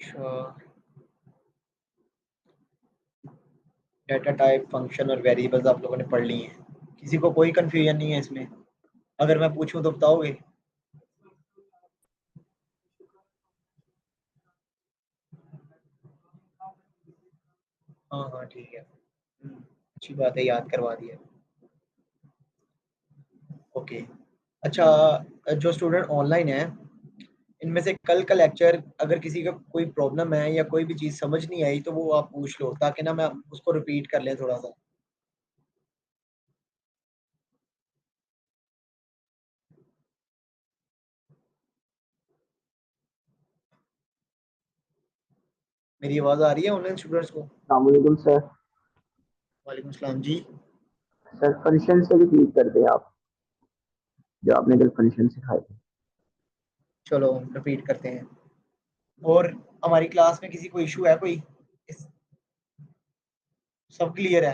अच्छा, data type, function और variables आप लोगों ने पढ़ ली हैं। किसी को कोई कंफ्यूजन नहीं है इसमें? अगर मैं पूछूं तो बताओगे? हाँ हाँ ठीक है। अच्छी बात है, याद करवा दिया। ओके। अच्छा, जो स्टूडेंट ऑनलाइन है, इनमें से कल का लेक्चर अगर किसी का कोई प्रॉब्लम है या कोई भी चीज़ समझ नहीं आई तो वो आप पूछ लो, ताकि ना मैं उसको रिपीट कर लें थोड़ा सा। मेरी आवाज़ आ रही है ऑनलाइन स्टूडेंट्स को? अस्सलामुअलैकुम सर। वालेकुम सलाम जी। सर फंक्शन से रिपीट कर दें आप, जो आपने कल फंक्शन सिखाए थे। चलो रिपीट करते हैं। और हमारी क्लास में किसी को इशू है कोई? इस, सब क्लियर है?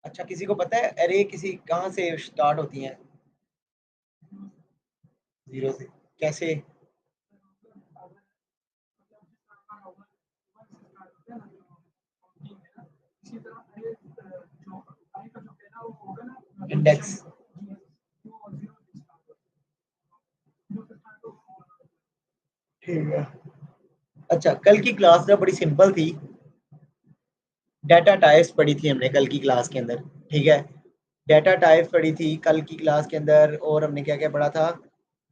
अच्छा, किसी को पता है अरे किसी कहाँ से स्टार्ट होती हैं? जीरो से? कैसे? इंडेक्स। ठीक है। अच्छा, कल की क्लास ना बड़ी सिंपल थी। डाटा टाइप्स पढ़ी थी हमने कल की क्लास के अंदर। ठीक है। डाटा टाइप्स पढ़ी थी कल की क्लास के अंदर, और हमने क्या क्या पढ़ा था?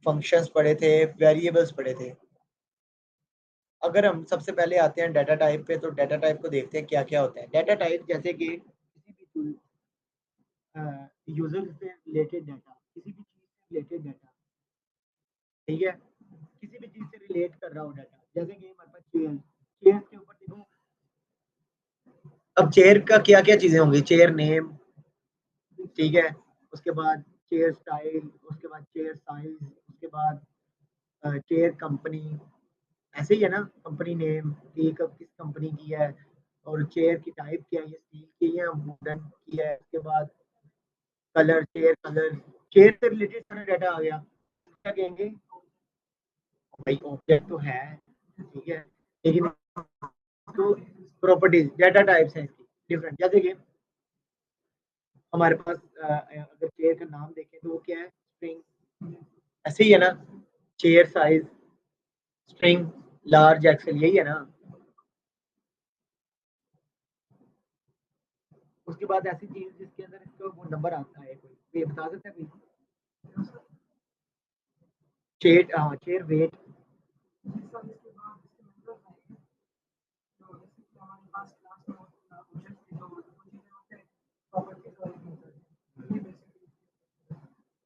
फंक्शंस पढ़े थे, वेरिएबल्स पढ़े थे। अगर हम सबसे पहले आते हैं डाटा टाइप पे, तो डाटा टाइप को देखते हैं क्या क्या होता है। डाटा टाइप जैसे कि किसी भी यूजर से रिलेटेड डाटा, किसी भी चीज से रिलेटेड डाटा। ठीक है। किसी भी चीज से रिलेट कर रहा हो डाटा, जैसे कि हमारे पास चेयर, चेयर के ऊपर देखो। अब चेयर का क्या क्या चीजें होंगी? चेयर नेम, ठीक है। उसके बाद चेयर स्टाइल, उसके बाद चेयर साइज, उसके बाद चेयर कंपनी। ऐसे ही है ना, कंपनी नेम की, कब किस कंपनी की है, और चेयर की टाइप क्या है, ये स्टील की है या वुडन की है। उसके बाद कलर, चेयर कलर। चेयर से रिलेटेड सारा डाटा आ गया। क्या कहेंगे भाई, ऑब्जेक्ट तो है, ठीक है, लेकिन तो प्रॉपर्टीज, डाटा टाइप्स हैं इसकी डिफरेंट। जैसे कि हमारे पास अगर चेयर का नाम देखें तो वो क्या है? स्प्रिंग। ऐसे ही है ना। Chair size, string, large, excel, यही है ना। उसके बाद ऐसी चीज जिसके अंदर इसका वो नंबर आता है, कोई ये बता सकता है कोई? चेयर, हाँ चेयर वेट।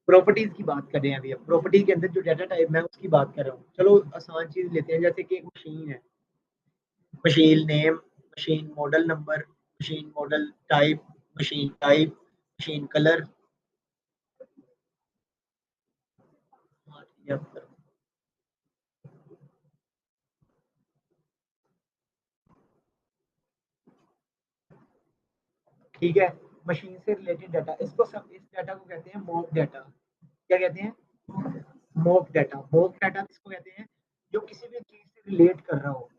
प्रॉपर्टीज की बात कर रहे हैं अभी। अब प्रॉपर्टी के अंदर जो डाटा टाइप मैं उसकी बात कर रहा हूँ। चलो आसान चीज लेते हैं, जैसे कि एक मशीन है। Machine name, machine model number, machine model type, machine type, machine colour. ठीक है। मशीन से रिलेटेड डाटा, इसको सब, इस डाटा को कहते हैं मॉक डाटा। क्या कहते हैं? Mock data. मॉक डाटा किसको कहते हैं? जो किसी भी चीज से रिलेट कर रहा हो।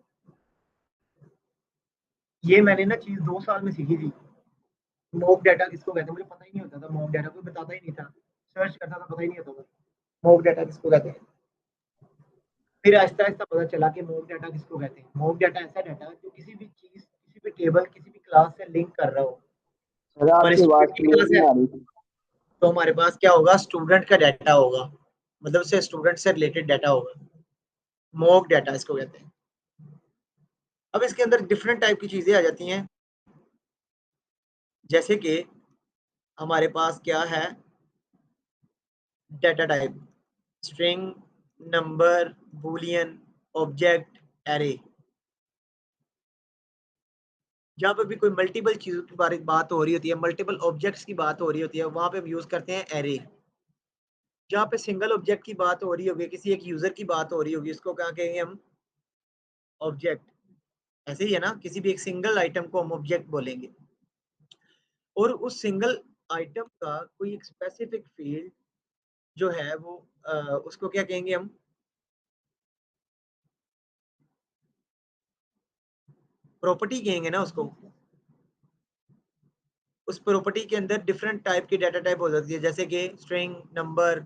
ये मैंने ना चीज 2 साल में सीखी थी। मॉक डाटा किसको कहते हैं मुझे पता ही नहीं होता था। मॉक डाटा कोई बताता ही नहीं था, सर्च करता था पता ही नहीं होता था मॉक डाटा किसको कहते हैं। फिर आहिस्ता आहिस्ता पता चला कि मॉक डाटा किसको कहते हैं। मॉक डाटा ऐसा डाटा जो किसी भी चीज, किसी भी टेबल, किसी भी क्लास से लिंक कर रहा हो। सर हमारे आपकी आवाज़ स्टूडेंट की क्लियर क्लास है, नहीं आ रही थी। तो हमारे पास क्या होगा? स्टूडेंट का डाटा होगा, मतलब से स्टूडेंट से रिलेटेड डाटा होगा। मॉक डाटा इसको कहते हैं। अब इसके अंदर डिफरेंट टाइप की चीजें आ जाती हैं, जैसे कि हमारे पास क्या है? Data type, string, number, Boolean, object, array. जहाँ पे भी कोई मल्टीपल चीजों की बारे बात हो रही होती है, मल्टीपल ऑब्जेक्ट्स की बात हो रही होती है, वहां पे हम यूज करते हैं एरे। जहाँ पे सिंगल ऑब्जेक्ट की बात हो रही होगी, किसी एक यूजर की बात हो रही होगी, इसको क्या कहेंगे हम? ऑब्जेक्ट। ऐसे ही है ना, किसी भी एक सिंगल आइटम को हम ऑब्जेक्ट बोलेंगे। और उस सिंगल आइटम का कोई एक स्पेसिफिक फील्ड जो है वो उसको क्या कहेंगे हम? प्रॉपर्टी कहेंगे ना उसको। उस प्रॉपर्टी के अंदर डिफरेंट टाइप की डाटा टाइप हो सकती है, जैसे कि स्ट्रिंग, नंबर,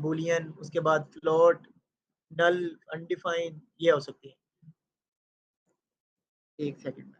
बूलियन, उसके बाद फ्लोट, नल, अनडिफाइंड, ये हो सकती है। एक सेकंड।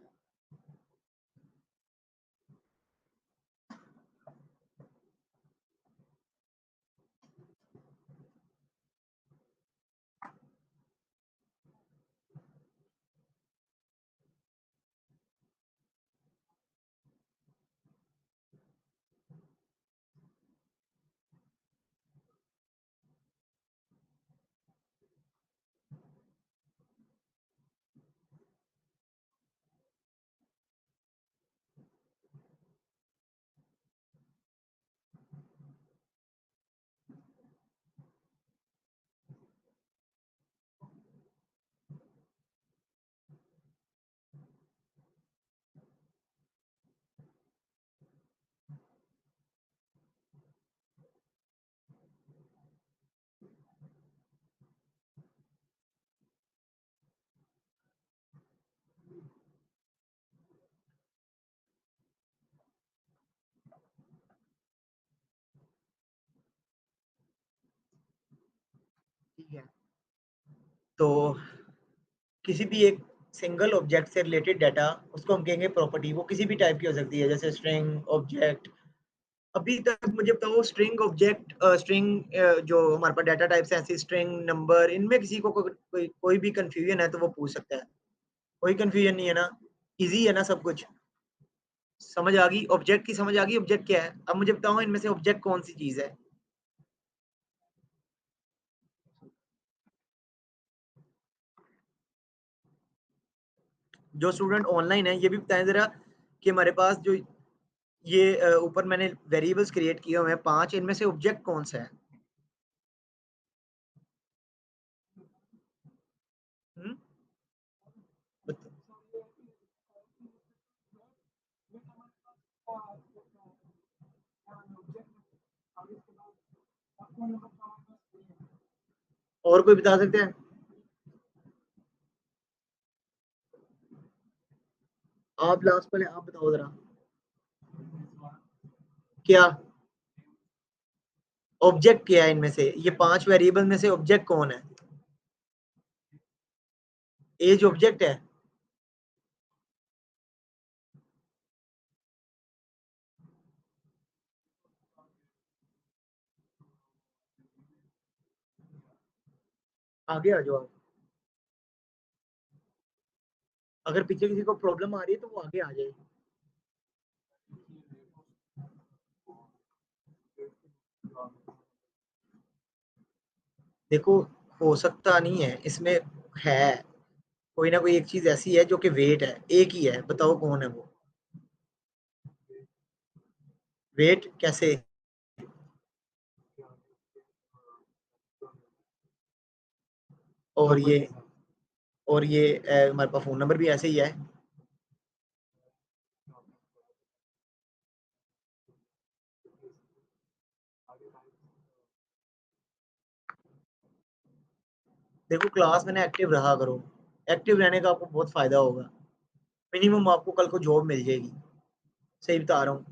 ठीक है, तो किसी भी एक सिंगल ऑब्जेक्ट से रिलेटेड डाटा, उसको हम कहेंगे प्रॉपर्टी। वो किसी भी टाइप की हो सकती है, जैसे स्ट्रिंग, ऑब्जेक्ट। अभी तक मुझे बताओ, स्ट्रिंग, ऑब्जेक्ट, स्ट्रिंग जो हमारे पास डाटा टाइप्स हैं, ऐसी स्ट्रिंग, नंबर, इनमें किसी को कोई भी कंफ्यूजन है तो वो पूछ सकता है। कोई कंफ्यूजन नहीं है ना? इजी है ना सब कुछ? समझ आ गई ऑब्जेक्ट की? समझ आ गई ऑब्जेक्ट क्या है? अब मुझे बताओ इनमें से ऑब्जेक्ट कौन सी चीज है? जो स्टूडेंट ऑनलाइन है, ये भी बताएं जरा कि हमारे पास जो ये ऊपर मैंने वेरिएबल्स क्रिएट किए हुए हैं 5, इनमें से ऑब्जेक्ट कौन सा है? हम्म? और कोई बता सकते हैं? आप लास्ट पहले आप बताओ जरा। क्या ऑब्जेक्ट क्या है इनमें से? ये 5 वेरिएबल में से ऑब्जेक्ट कौन है? एज ऑब्जेक्ट है? आगे आ जाओ आप। अगर पीछे किसी को प्रॉब्लम आ रही है तो वो आगे आ जाए। देखो, हो सकता नहीं है इसमें, है कोई ना कोई एक चीज ऐसी है जो कि वेट है, एक ही है, बताओ कौन है वो? वेट कैसे? और ये हमारे पास फोन नंबर भी ऐसे ही है। देखो, क्लास में ना एक्टिव रहा करो। एक्टिव रहने का आपको बहुत फायदा होगा। मिनिमम आपको कल को जॉब मिल जाएगी। सही बता रहा हूँ।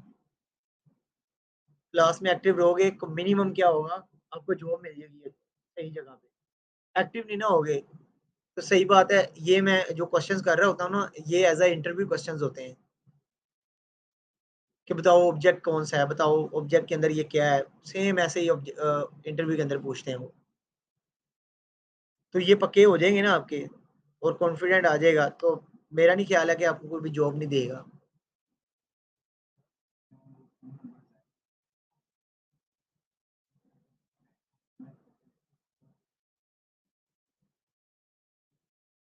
क्लास में एक्टिव रहोगे, मिनिमम क्या होगा, आपको जॉब मिल जाएगी सही जगह पे। एक्टिव नहीं ना होगे तो सही बात है, ये मैं जो क्वेश्चंस कर रहा होता हूँ ना, ये एज अ इंटरव्यू क्वेश्चंस होते हैं कि बताओ ऑब्जेक्ट कौन सा है, बताओ ऑब्जेक्ट के अंदर ये क्या है। सेम ऐसे ही इंटरव्यू के अंदर पूछते हैं वो। तो ये पक्के हो जाएंगे ना आपके, और कॉन्फिडेंट आ जाएगा, तो मेरा नहीं ख्याल है कि आपको कोई भी जॉब नहीं देगा।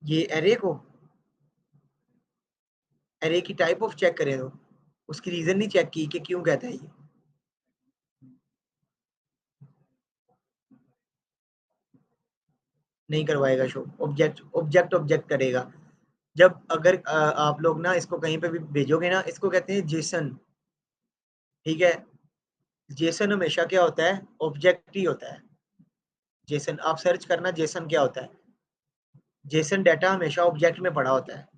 ये एरे को, एरे की टाइप ऑफ चेक करें तो उसकी रीजन नहीं चेक की कि क्यों कहता है ये? नहीं करवाएगा शो। ऑब्जेक्ट ऑब्जेक्ट ऑब्जेक्ट करेगा। जब अगर आप लोग ना इसको कहीं पे भी भेजोगे ना, इसको कहते हैं जेसन। ठीक है। जेसन हमेशा क्या होता है, ऑब्जेक्ट ही होता है। जेसन आप सर्च करना, जेसन क्या होता है, जेसन डाटा हमेशा ऑब्जेक्ट में पड़ा होता है।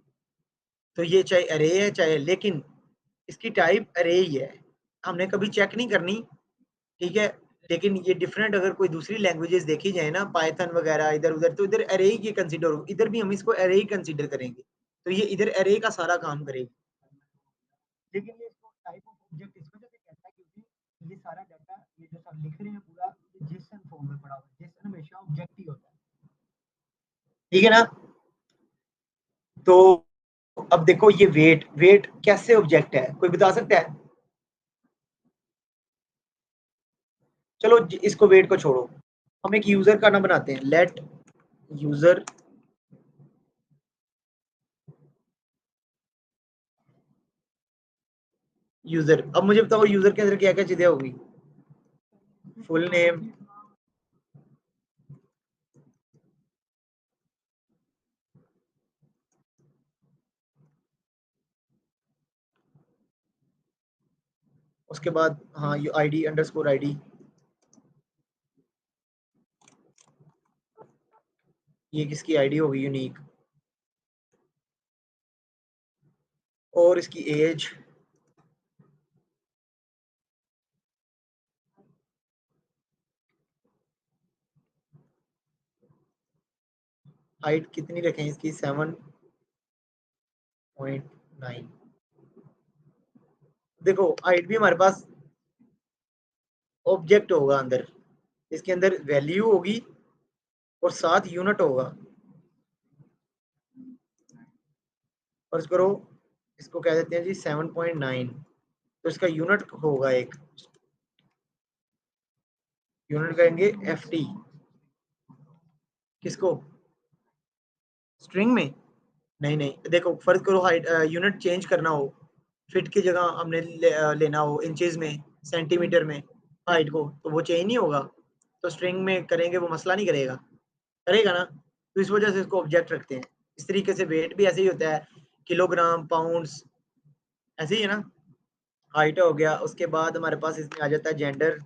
तो ये चाहे अरे है चाहे, लेकिन इसकी टाइप अरे ही है, हमने कभी चेक नहीं करनी, ठीक है। लेकिन ये डिफरेंट अगर कोई दूसरी लैंग्वेजेस देखी जाए ना, पाइथन वगैरह इधर उधर, तो इधर अरे ही कंसीडर हो, इधर भी हम इसको अरे ही कंसीडर करेंगे, तो ये इधर अरे का सारा काम करेगी। लेकिन ये इसको टाइप ऑफ ऑब्जेक्ट इस वजह से कहता है क्योंकि ये सारा डाटा, ये जो सब लिख रहे हैं पूरा, ये जेसन फॉर्म में पड़ा हुआ है। जेसन हमेशा ऑब्जेक्ट ही होता है, ठीक है ना। तो अब देखो ये वेट, वेट कैसे ऑब्जेक्ट है, कोई बता सकता है? चलो इसको वेट को छोड़ो, हम एक यूजर का नाम बनाते हैं, लेट यूजर यूजर। अब मुझे बताओ यूजर के अंदर क्या क्या चीजें होगी, फुल नेम, उसके बाद हाँ यू आईडी अंडरस्कोर आईडी, ये किसकी आईडी होगी यूनिक, और इसकी एज, हाइट कितनी रखें इसकी 7.9। देखो हाइट भी हमारे पास ऑब्जेक्ट होगा अंदर, इसके अंदर वैल्यू होगी और साथ यूनिट होगा। फर्ज करो इसको कह देते हैं जी 7.9, तो इसका यूनिट होगा एक, यूनिट कहेंगे एफ टी, किसको, स्ट्रिंग में। नहीं नहीं देखो फर्ज करो हाइट यूनिट चेंज करना हो, फिट की जगह हमने लेना हो इंचेस में, सेंटीमीटर में हाइट को, तो वो चेंज नहीं होगा, तो स्ट्रिंग में करेंगे वो मसला नहीं करेगा, करेगा ना। तो इस वजह से इसको ऑब्जेक्ट रखते हैं। इस तरीके से वेट भी ऐसे ही होता है, किलोग्राम पाउंड्स, ऐसे ही है ना। हाइट हो गया, उसके बाद हमारे पास इसमें आ जाता है जेंडर,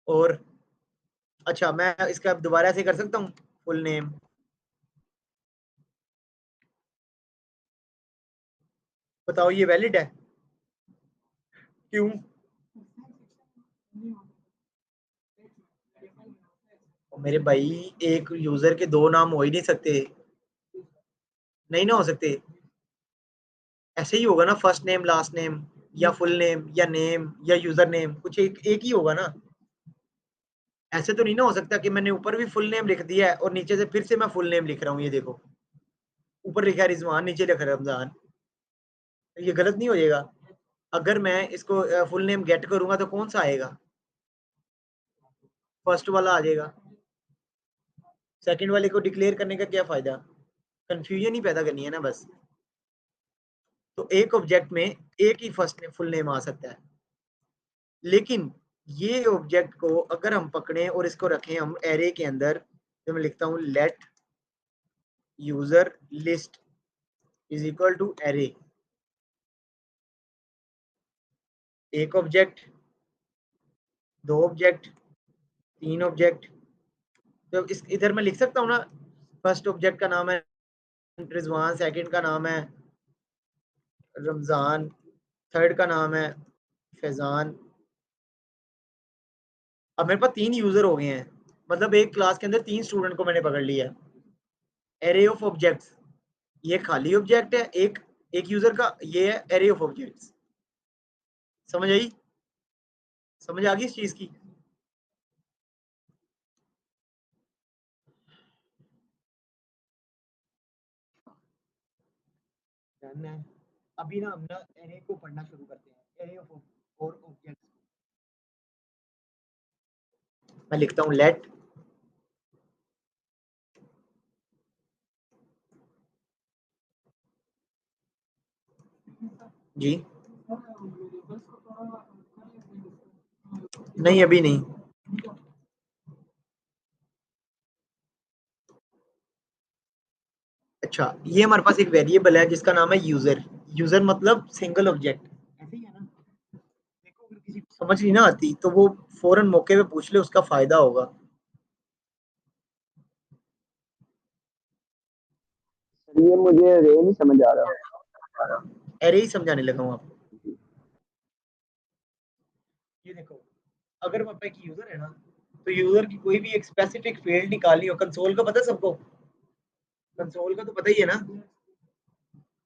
और अच्छा मैं इसका दोबारा से कर सकता हूँ, फुल नेम, बताओ ये वैलिड है, क्यों? और मेरे भाई एक यूजर के दो नाम हो ही नहीं सकते, नहीं ना हो सकते, ऐसे ही होगा ना, फर्स्ट नेम लास्ट नेम, या फुल नेम या यूजर नेम, कुछ एक ही होगा ना। ऐसे तो नहीं ना हो सकता कि मैंने ऊपर भी फुल नेम लिख दिया है और नीचे से फिर से मैं फुल नेम लिख रहा हूँ, ये देखो ऊपर लिखा है रिजवान, नीचे लिखा है रमजान, तो ये गलत नहीं हो जाएगा? अगर मैं इसको फुल नेम गेट करूंगा तो कौन सा आएगा, फर्स्ट वाला आ जाएगा, सेकंड वाले को डिक्लेयर करने का क्या फायदा, कंफ्यूजन ही पैदा करनी है ना बस। तो एक ऑब्जेक्ट में एक ही फर्स्ट नेम फुल नेम आ सकता है, लेकिन ये ऑब्जेक्ट को अगर हम पकड़े और इसको रखें हम एरे के अंदर, तो मैं लिखता हूं let user list is equal to array, एक ऑब्जेक्ट, दो ऑब्जेक्ट, तीन ऑब्जेक्ट, तो इस इधर मैं लिख सकता हूँ ना, फर्स्ट ऑब्जेक्ट का नाम है रिजवान, सेकंड का नाम है रमजान, थर्ड का नाम है फैजान। अब मेरे पास तीन यूजर हो गए हैं, मतलब एक क्लास के अंदर तीन स्टूडेंट को मैंने पकड़ लिया। एरे ऑफ ऑब्जेक्ट्स, ये खाली ऑब्जेक्ट है, एक यूजर का, ये है एरे ऑफ ऑब्जेक्ट्स। समझ आई, समझ आ गई इस चीज की? डन है। अभी ना हम ना एरे को पढ़ना शुरू करते हैं, एरे ऑफ और ऑब्जेक्ट्स। मैं लिखता हूँ लेट जी, नहीं अभी नहीं, अच्छा, ये हमारे पास एक वेरिएबल है जिसका नाम है यूजर। यूजर मतलब सिंगल ऑब्जेक्ट, ऐसे ही है ना। देखो अगर किसी को समझ नहीं ना आती तो वो फौरन मौके पे पूछ ले, उसका फायदा होगा। सर ये मुझे रे नहीं समझ आ रहा। एरे ही समझाने लगा हूँ आपको। ये देखो, अगर हमारे पास एक यूजर है ना, तो यूजर की कोई भी एक स्पेसिफिक फील्ड निकालनी हो, कंसोल का पता है सबको, कंसोल का तो पता ही है ना,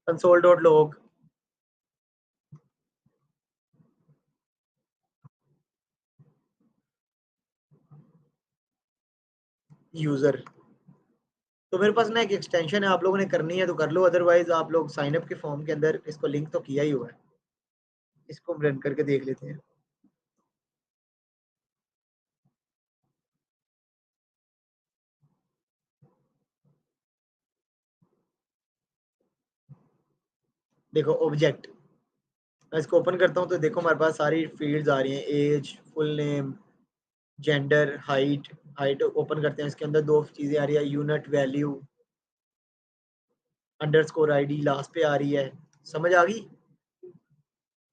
कंसोल डॉट लॉग। यूजर, तो मेरे पास ना एक एक्सटेंशन है, आप लोगों ने करनी है तो कर लो, अदरवाइज आप लोग साइन अप के फॉर्म के अंदर इसको लिंक तो किया ही हुआ है। इसको हम रन करके देख लेते हैं। देखो ऑब्जेक्ट, मैं इसको ओपन करता हूँ तो देखो हमारे पास सारी फील्ड्स आ रही हैं, age, full name, gender, height. Height open करते हैं, इसके अंदर दो चीजें आ रही है, unit, value, underscore ID last पे आ रही है। समझ आ गई।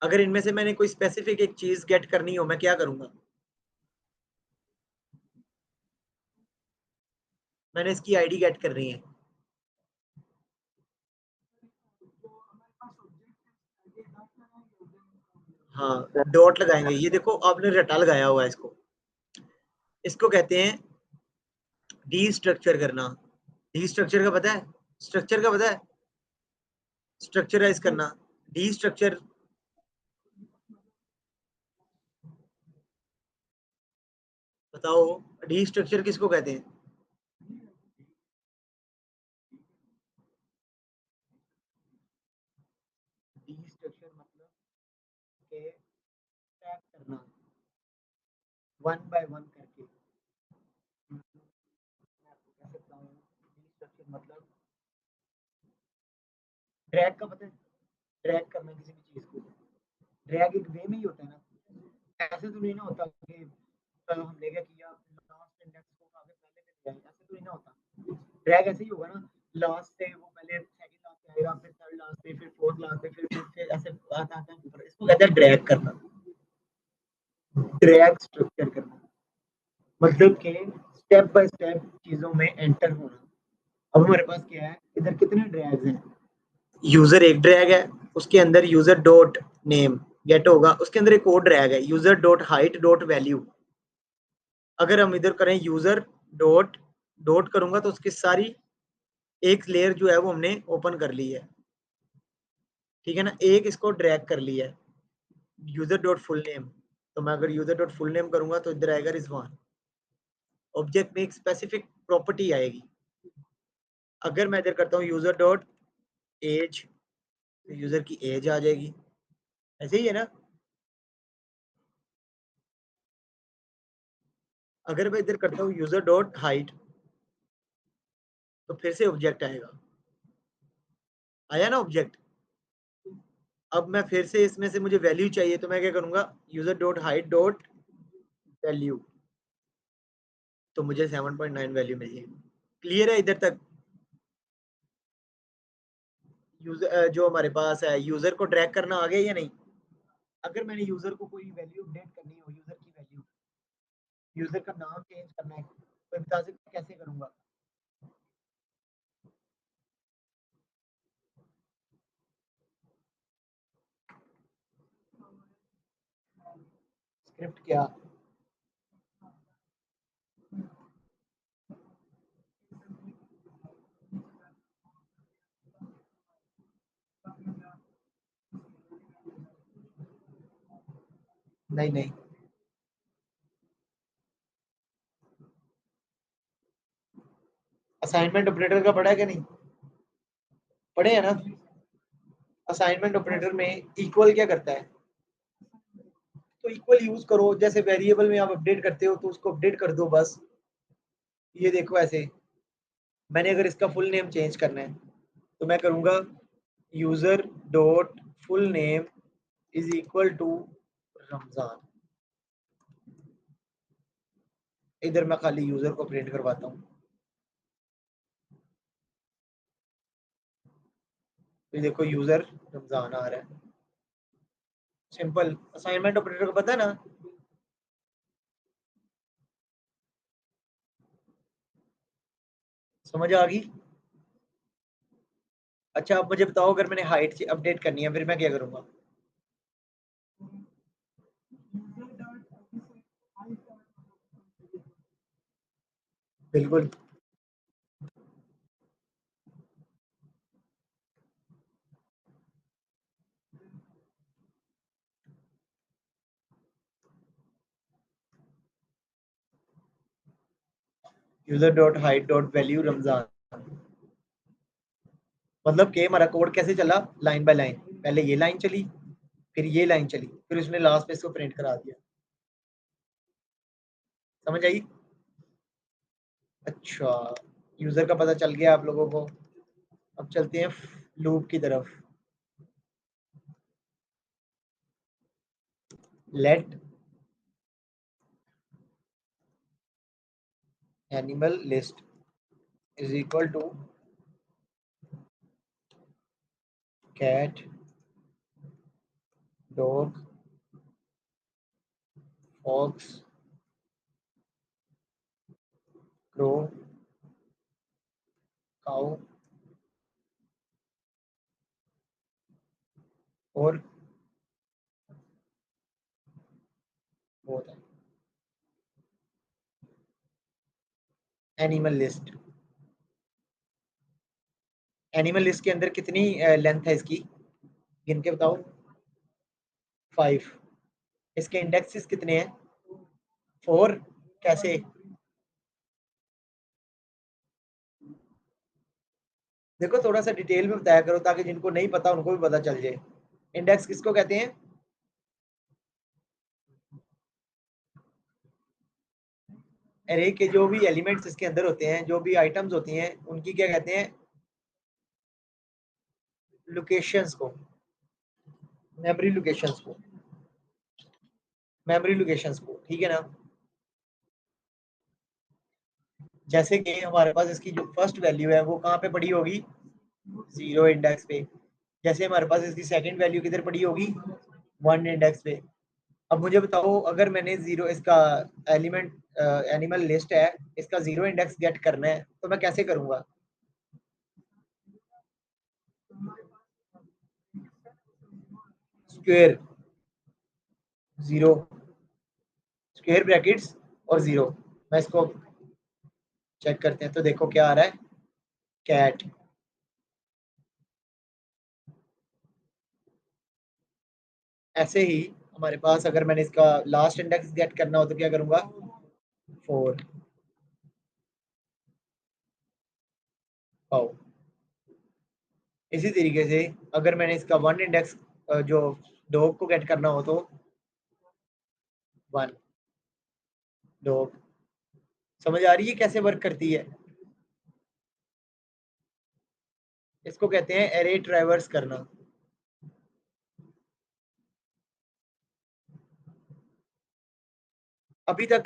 अगर इनमें से मैंने कोई स्पेसिफिक एक चीज गेट करनी हो, मैं क्या करूंगा, मैंने इसकी आईडी गेट कर रही है। हाँ, सर डॉट लगाएंगे। ये देखो आपने रटा लगाया हुआ है इसको, इसको कहते हैं डी स्ट्रक्चर करना। डी स्ट्रक्चर का पता है, स्ट्रक्चर का पता है, स्ट्रक्चराइज करना। डी स्ट्रक्चर बताओ, डी स्ट्रक्चर किसको कहते हैं। डी स्ट्रक्चर मतलब के टैग करना वन बाय वन करके। मैं आपको कह सकता हूँ डी स्ट्रक्चर मतलब ड्रैग का पता है, ड्रैग करना किसी भी चीज को। ड्रैग एक वे में ही होता है ना, ऐसे तो नहीं ना होता कि हमने क्या किया, लास्ट इंडेक्स को आगे पहले पे ले आए, ऐसे तो नहीं ना होता। ड्रैग ऐसे ही होगा ना, लास्ट से वो पहले सेकंड लास्ट पे आएगा, फिर थर्ड लास्ट पे, फिर फोर्थ लास्ट पे, फिर ऐसे आता आता है ऊपर, इसको कहते हैं ड्रैग करना। ड्रैग स्ट्रक्चर करना मतलब कि स्टेप बाय स्टेप चीजों में एंटर होना। अब हमारे पास क्या है, इधर कितने ड्रैग्स हैं। यूजर एक ड्रैग है, उसके अंदर यूजर डॉट नेम गेट होगा, उसके अंदर एक और ड्रैग है, user dot height dot value. अगर हम इधर करें यूजर डॉट डॉट करूंगा तो उसकी सारी एक लेयर जो है वो हमने ओपन कर ली है, ठीक है ना। एक इसको ड्रैग कर लिया है, यूजर डॉट फुल नेम। तो मैं अगर यूजर डॉट फुल नेम करूंगा तो इधर आएगा रिजवान। ऑब्जेक्ट में एक स्पेसिफिक प्रॉपर्टी आएगी। अगर मैं इधर करता हूँ यूजर डॉट एज, तो यूजर की एज आ जाएगी, ऐसे ही है ना। अगर मैं इधर करता हूँ यूजर डॉट हाइट, तो फिर से ऑब्जेक्ट आएगा, आया ना ऑब्जेक्ट। अब मैं फिर से इसमें से मुझे वैल्यू चाहिए, तो मैं क्या करूंगा, user dot height dot value, तो मुझे 7.9 वैल्यू मिल जाएगी। क्लियर है इधर तक। यूजर जो हमारे पास है, यूजर को ट्रैक करना आ गया या नहीं। अगर मैंने यूजर को कोई वैल्यू अपडेट करनी हो, यूजर की वैल्यू, यूजर का नाम चेंज करना है, तो बता सकते कैसे करूंगा। स्क्रिप्ट क्या, नहीं नहीं, असाइनमेंट ऑपरेटर का पढ़ा है कि नहीं, पढ़े हैं ना। असाइनमेंट ऑपरेटर में इक्वल क्या करता है, तो इक्वल यूज करो, जैसे वेरिएबल में आप अपडेट करते हो तो उसको अपडेट कर दो बस। ये देखो ऐसे, मैंने अगर इसका फुल नेम चेंज करना है तो मैं करूंगा user dot full name is equal to Ramzan. इधर मैं खाली यूजर को प्रिंट करवाता हूँ। तो देखो यूजर रमजान आ रहा है, सिंपल असाइनमेंट ऑपरेटर को पता है ना। समझ आ गई। अच्छा अब मुझे बताओ, अगर मैंने हाइट अपडेट करनी है फिर मैं क्या करूंगा? बिल्कुल। User dot height dot value Ramzan, मतलब कि हमारा कोड कैसे चला, लाइन बाय लाइन। पहले ये लाइन चली, फिर ये लाइन चली, फिर उसने लास्ट में इसको प्रिंट करा दिया। समझ आई? अच्छा, यूजर का पता चल गया आप लोगों को। अब चलते हैं लूप की तरफ। Let animal list is equal to cat dog fox crow cow और वो होता है एनिमल लिस्ट। एनिमल लिस्ट के अंदर कितनी लेंथ है इसकी, गिन के बताओ। 5। इसके इंडेक्सेस कितने हैं? 4। कैसे? देखो थोड़ा सा डिटेल में बताया करो ताकि जिनको नहीं पता उनको भी पता चल जाए। इंडेक्स किसको कहते हैं? एरे के जो भी एलिमेंट्स इसके अंदर होते हैं, जो भी आइटम्स होती हैं, उनकी क्या कहते हैं? लोकेशंस को, मेमोरी लोकेशंस को, मेमोरी लोकेशंस को, ठीक है ना। जैसे कि हमारे पास इसकी जो फर्स्ट वैल्यू है वो कहाँ पे पड़ी होगी? 0 इंडेक्स पे। जैसे हमारे पास इसकी सेकंड वैल्यू किधर पड़ी होगी? 1 इंडेक्स पे। अब मुझे बताओ, अगर मैंने 0 इसका एलिमेंट एनिमल लिस्ट है, इसका 0 इंडेक्स गेट करना है तो मैं कैसे करूंगा? स्क्वेयर 0, स्क्वेयर ब्रैकेट्स और 0। मैं इसको चेक करते हैं तो देखो क्या आ रहा है, कैट। ऐसे ही हमारे पास अगर मैंने इसका लास्ट इंडेक्स गेट करना हो तो क्या करूंगा? 4 पाओ। इसी तरीके से अगर मैंने इसका 1 इंडेक्स जो डॉग को गेट करना हो तो 1 डॉग। समझ आ रही है कैसे वर्क करती है? इसको कहते हैं एरे ट्रैवर्स करना। अभी तक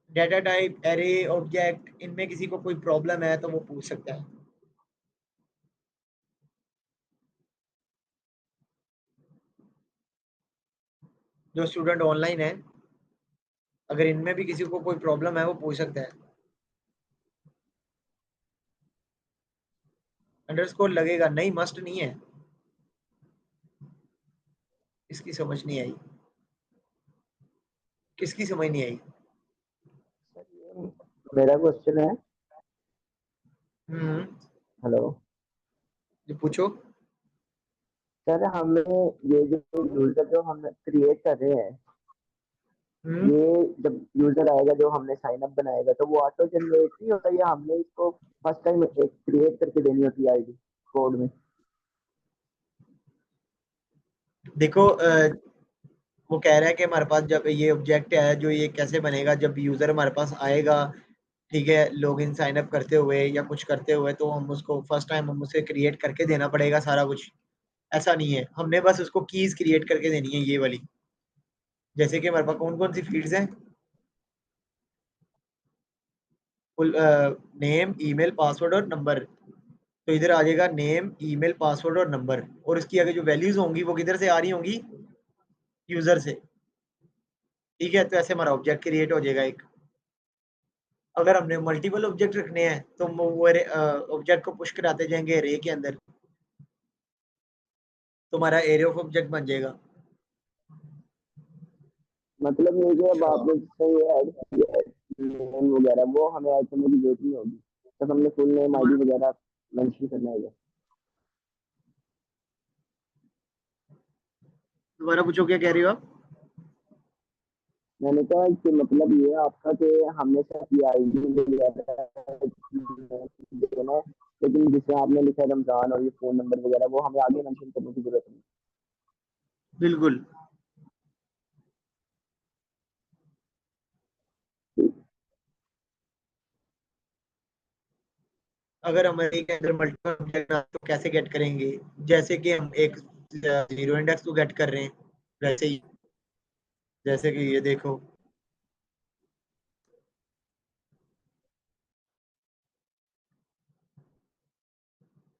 डेटा टाइप, एरे, ऑब्जेक्ट, इनमें किसी को कोई प्रॉब्लम है तो वो पूछ सकता है। जो स्टूडेंट ऑनलाइन है, अगर इनमें भी किसी को कोई प्रॉब्लम है वो पूछ सकता है। अंडरस्कोर लगेगा नहीं, मस्ट नहीं है। इसकी समझ नहीं आई। किसकी समझ नहीं आई? मेरा क्वेश्चन है। हम्म। हेलो जो पूछो। सर, हमें ये जो यूजर जो हम क्रिएट कर रहे हैं, हम्म। ये जब यूजर आएगा जो हमने साइन अप बनाएगा तो वो ऑटो जनरेट नहीं होता, या हमने इसको फर्स्ट टाइम एक क्रिएट करके देनी होती है आईडी कोड में? देखो वो कह रहा है कि हमारे पास जब ये ऑब्जेक्ट है जो ये कैसे बनेगा, जब यूजर हमारे पास आएगा, ठीक है, लॉगिन साइन अप करते हुए या कुछ करते हुए, तो हम उसको फर्स्ट टाइम हम उसे क्रिएट करके देना पड़ेगा सारा कुछ। ऐसा नहीं है, हमने बस उसको कीज क्रिएट करके देनी है ये वाली। जैसे कि हमारे पास कौन कौन सी फील्ड्स हैं? फुल नेम, ईमेल, पासवर्ड और नंबर। तो इधर आ जाएगा नेम, ईमेल, पासवर्ड और नंबर, और इसकी आगे जो वैल्यूज होंगी वो किधर से आ रही होंगी, यूजर से। ठीक है, तो ऐसे हमारा ऑब्जेक्ट क्रिएट हो जाएगा एक। अगर हमने मल्टीपल ऑब्जेक्ट रखने हैं तो वो ऑब्जेक्ट को पुश कराते जाएंगे एरे के अंदर, तो हमारा एरे ऑफ ऑब्जेक्ट बन जाएगा। मतलब ये जो अब आपने जिससे ऐड किया है नेम वगैरह, वो हमें ऐड करने की जरूरत नहीं होगी, बस हमने फुल नेम आईडी वगैरह मेंशन करना है। दोबारा पूछो, क्या कह रही हो आप? मैंने कहा कि मतलब ये आपका कि हमने सिर्फ ये आईडी वगैरह देना है, लेकिन जिसमें आपने लिखा है रमजान और ये फोन नंबर वगैरह, वो हमें आगे मेंशन करने की जरूरत नहीं। बिल्कुल। अगर हमारे के अंदर मल्टीपल ऑब्जेक्ट तो कैसे गेट करेंगे, जैसे कि हम एक जीरो इंडेक्स को गेट कर रहे हैं वैसे ही, जैसे कि ये देखो,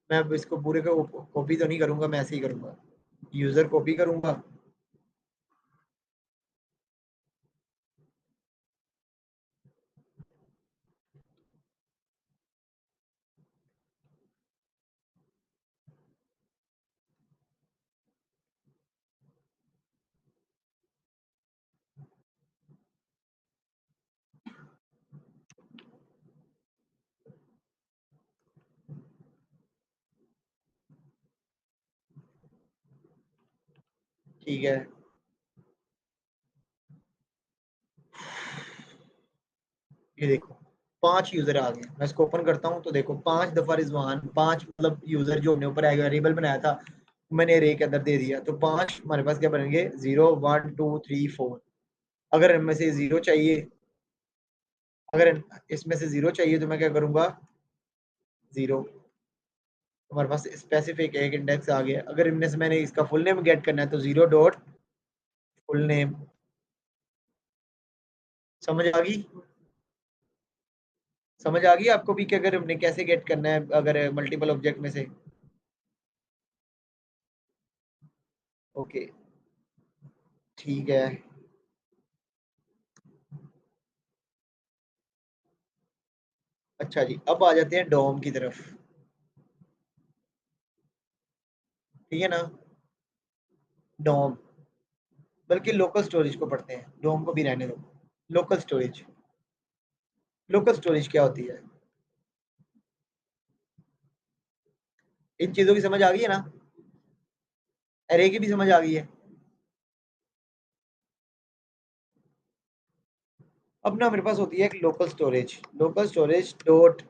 मैं अब इसको पूरे को कॉपी तो नहीं करूंगा, मैं ऐसे ही करूंगा, यूजर कॉपी करूंगा। ठीक है, ये देखो 5 यूजर आ गए, मैं इसको ओपन करता हूँ तो देखो 5 दफा रिजवान, 5 मतलब यूजर जो हमने ऊपर वेरिएबल बनाया था मैंने अरे के अंदर दे दिया, तो 5 हमारे पास क्या बनेंगे, 0 1 2 3 4। अगर इनमें से जीरो चाहिए, अगर इसमें से जीरो चाहिए तो मैं क्या करूंगा, जीरो। हमारे पास स्पेसिफिक एक इंडेक्स आ गया। अगर इनमें से मैंने इसका फुल नेम गेट करना है तो 0 डॉट फुल नेम। समझ आ गई? समझ आ गई आपको भी कि अगर हमने कैसे गेट करना है अगर मल्टीपल ऑब्जेक्ट में से? ओके, ठीक है। अच्छा जी, अब आ जाते हैं डोम की तरफ। ठीक है ना, डोम, बल्कि लोकल स्टोरेज को पढ़ते हैं, डोम को भी रहने दो। लोकल स्टोरेज, लोकल स्टोरेज क्या होती है? इन चीजों की समझ आ गई है ना, एरे की भी समझ आ गई है। अब ना मेरे पास होती है एक local storage dot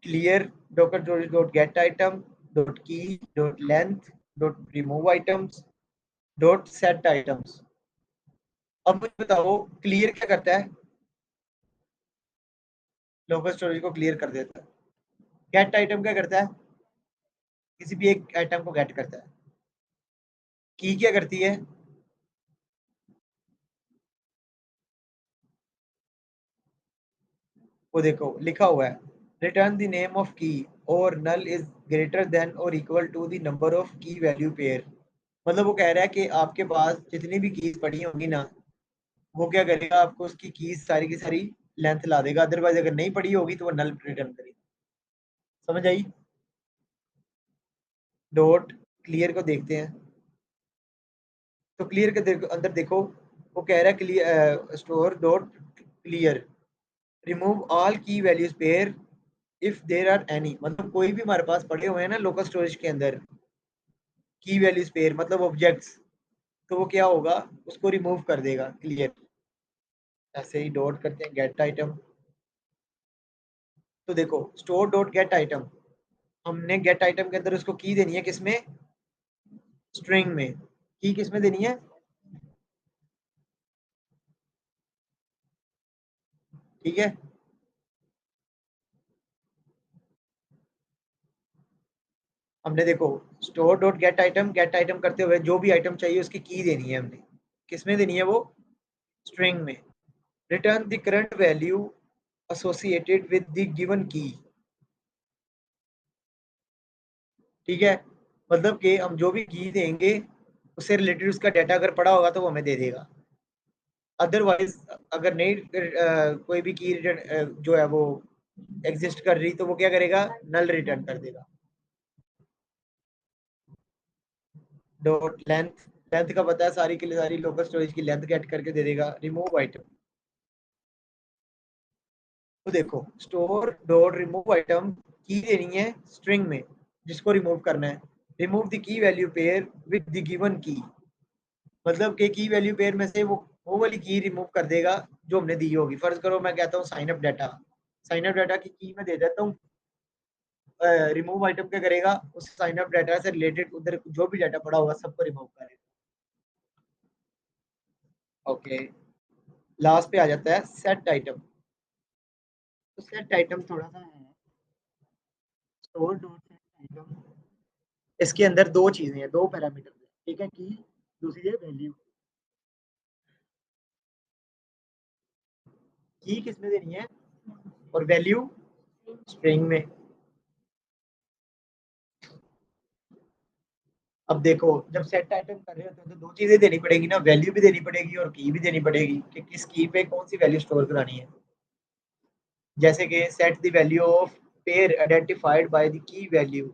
clear, local storage dot get item dot key dot length dot remove items dot set items. अब मुझे बताओ क्लियर क्या करता है? लोकल स्टोरेज को क्लियर कर देता है। गेट आइटम क्या करता है? किसी भी एक आइटम को गेट करता है। की क्या करती है? वो देखो लिखा हुआ है, return the name of key और नल इज ग्रेटर देन और equal to the number of key value pair. मतलब वो कह रहा है कि आपके पास जितनी भी कीज पड़ी होंगी ना, वो क्या करेगा, आपको उसकी कीज सारी की सारी लेंथ ला देगा, अदरवाइज अगर नहीं पड़ी होगी तो वो नल रिटर्न करेगा। समझ आई? डॉट क्लियर को देखते हैं, तो क्लियर के अंदर देखो, वो कह रहा है clear store dot clear remove all key values pair if there are any. मतलब कोई भी हमारे पास पड़े हुए हैं ना लोकल स्टोरेज के अंदर की वैल्यूज पेयर मतलब ऑब्जेक्ट्स, तो वो क्या होगा, उसको रिमूव कर देगा क्लियर। ऐसे ही डॉट करते हैं गेट आइटम, तो देखो स्टोर डॉट गेट आइटम, हमने गेट आइटम के अंदर उसको की देनी है, किसमें, स्ट्रिंग में। की किसमें देनी है? ठीक है, हमने देखो स्टोर डॉट गेट आइटम करते हुए जो भी आइटम चाहिए उसकी की देनी है हमने, किसमें देनी है वो, स्ट्रिंग में। Return the current value associated with the given की, ठीक है, मतलब कि हम जो भी की देंगे उससे रिलेटेड उसका डाटा अगर पड़ा होगा तो वो हमें दे देगा। अदरवाइज अगर नहीं कोई भी की जो है वो एग्जिस्ट कर रही तो वो क्या करेगा, नल रिटर्न कर देगा। डॉट लेंथ, लेंथ का पता है सारी के लिए सारी लोकल स्टोरेज की लेंथ गेट करके दे देगा। रिमूव आइटम, तो देखो स्टोर डॉट रिमूव आइटम की देनी है स्ट्रिंग में जिसको रिमूव करना है। Remove the key value pair with the given की, मतलब कि की वैल्यू पेयर में से वो वाली की रिमूव कर देगा जो हमने दी होगी। फर्ज करो मैं कहता हूँ sign up data, sign up data की मैं दे देता हूँ, रिमूव आइटम क्या करेगा, उस साइन अप डाटा से रिलेटेड उधर जो भी डाटा पड़ा होगा सबको रिमूव करेगा। ओके, लास्ट पे आ जाता है सेट आइटम। तो सेट आइटम थोड़ा सा है, स्टोर डॉट सेट आइटम, इसके अंदर दो चीजें हैं, दो पैरामीटर हैं, ठीक है, की, दूसरी है वैल्यू। की किस में देनी है और वैल्यू स्ट्रिंग में। अब देखो जब सेट आइटम कर रहे होते हैं तो दो चीजें देनी पड़ेगी ना, वैल्यू भी देनी पड़ेगी और की भी देनी पड़ेगी कि किस की पे कौन सी वैल्यू स्टोर करानी है। जैसे कि set the value of pair identified by the key value,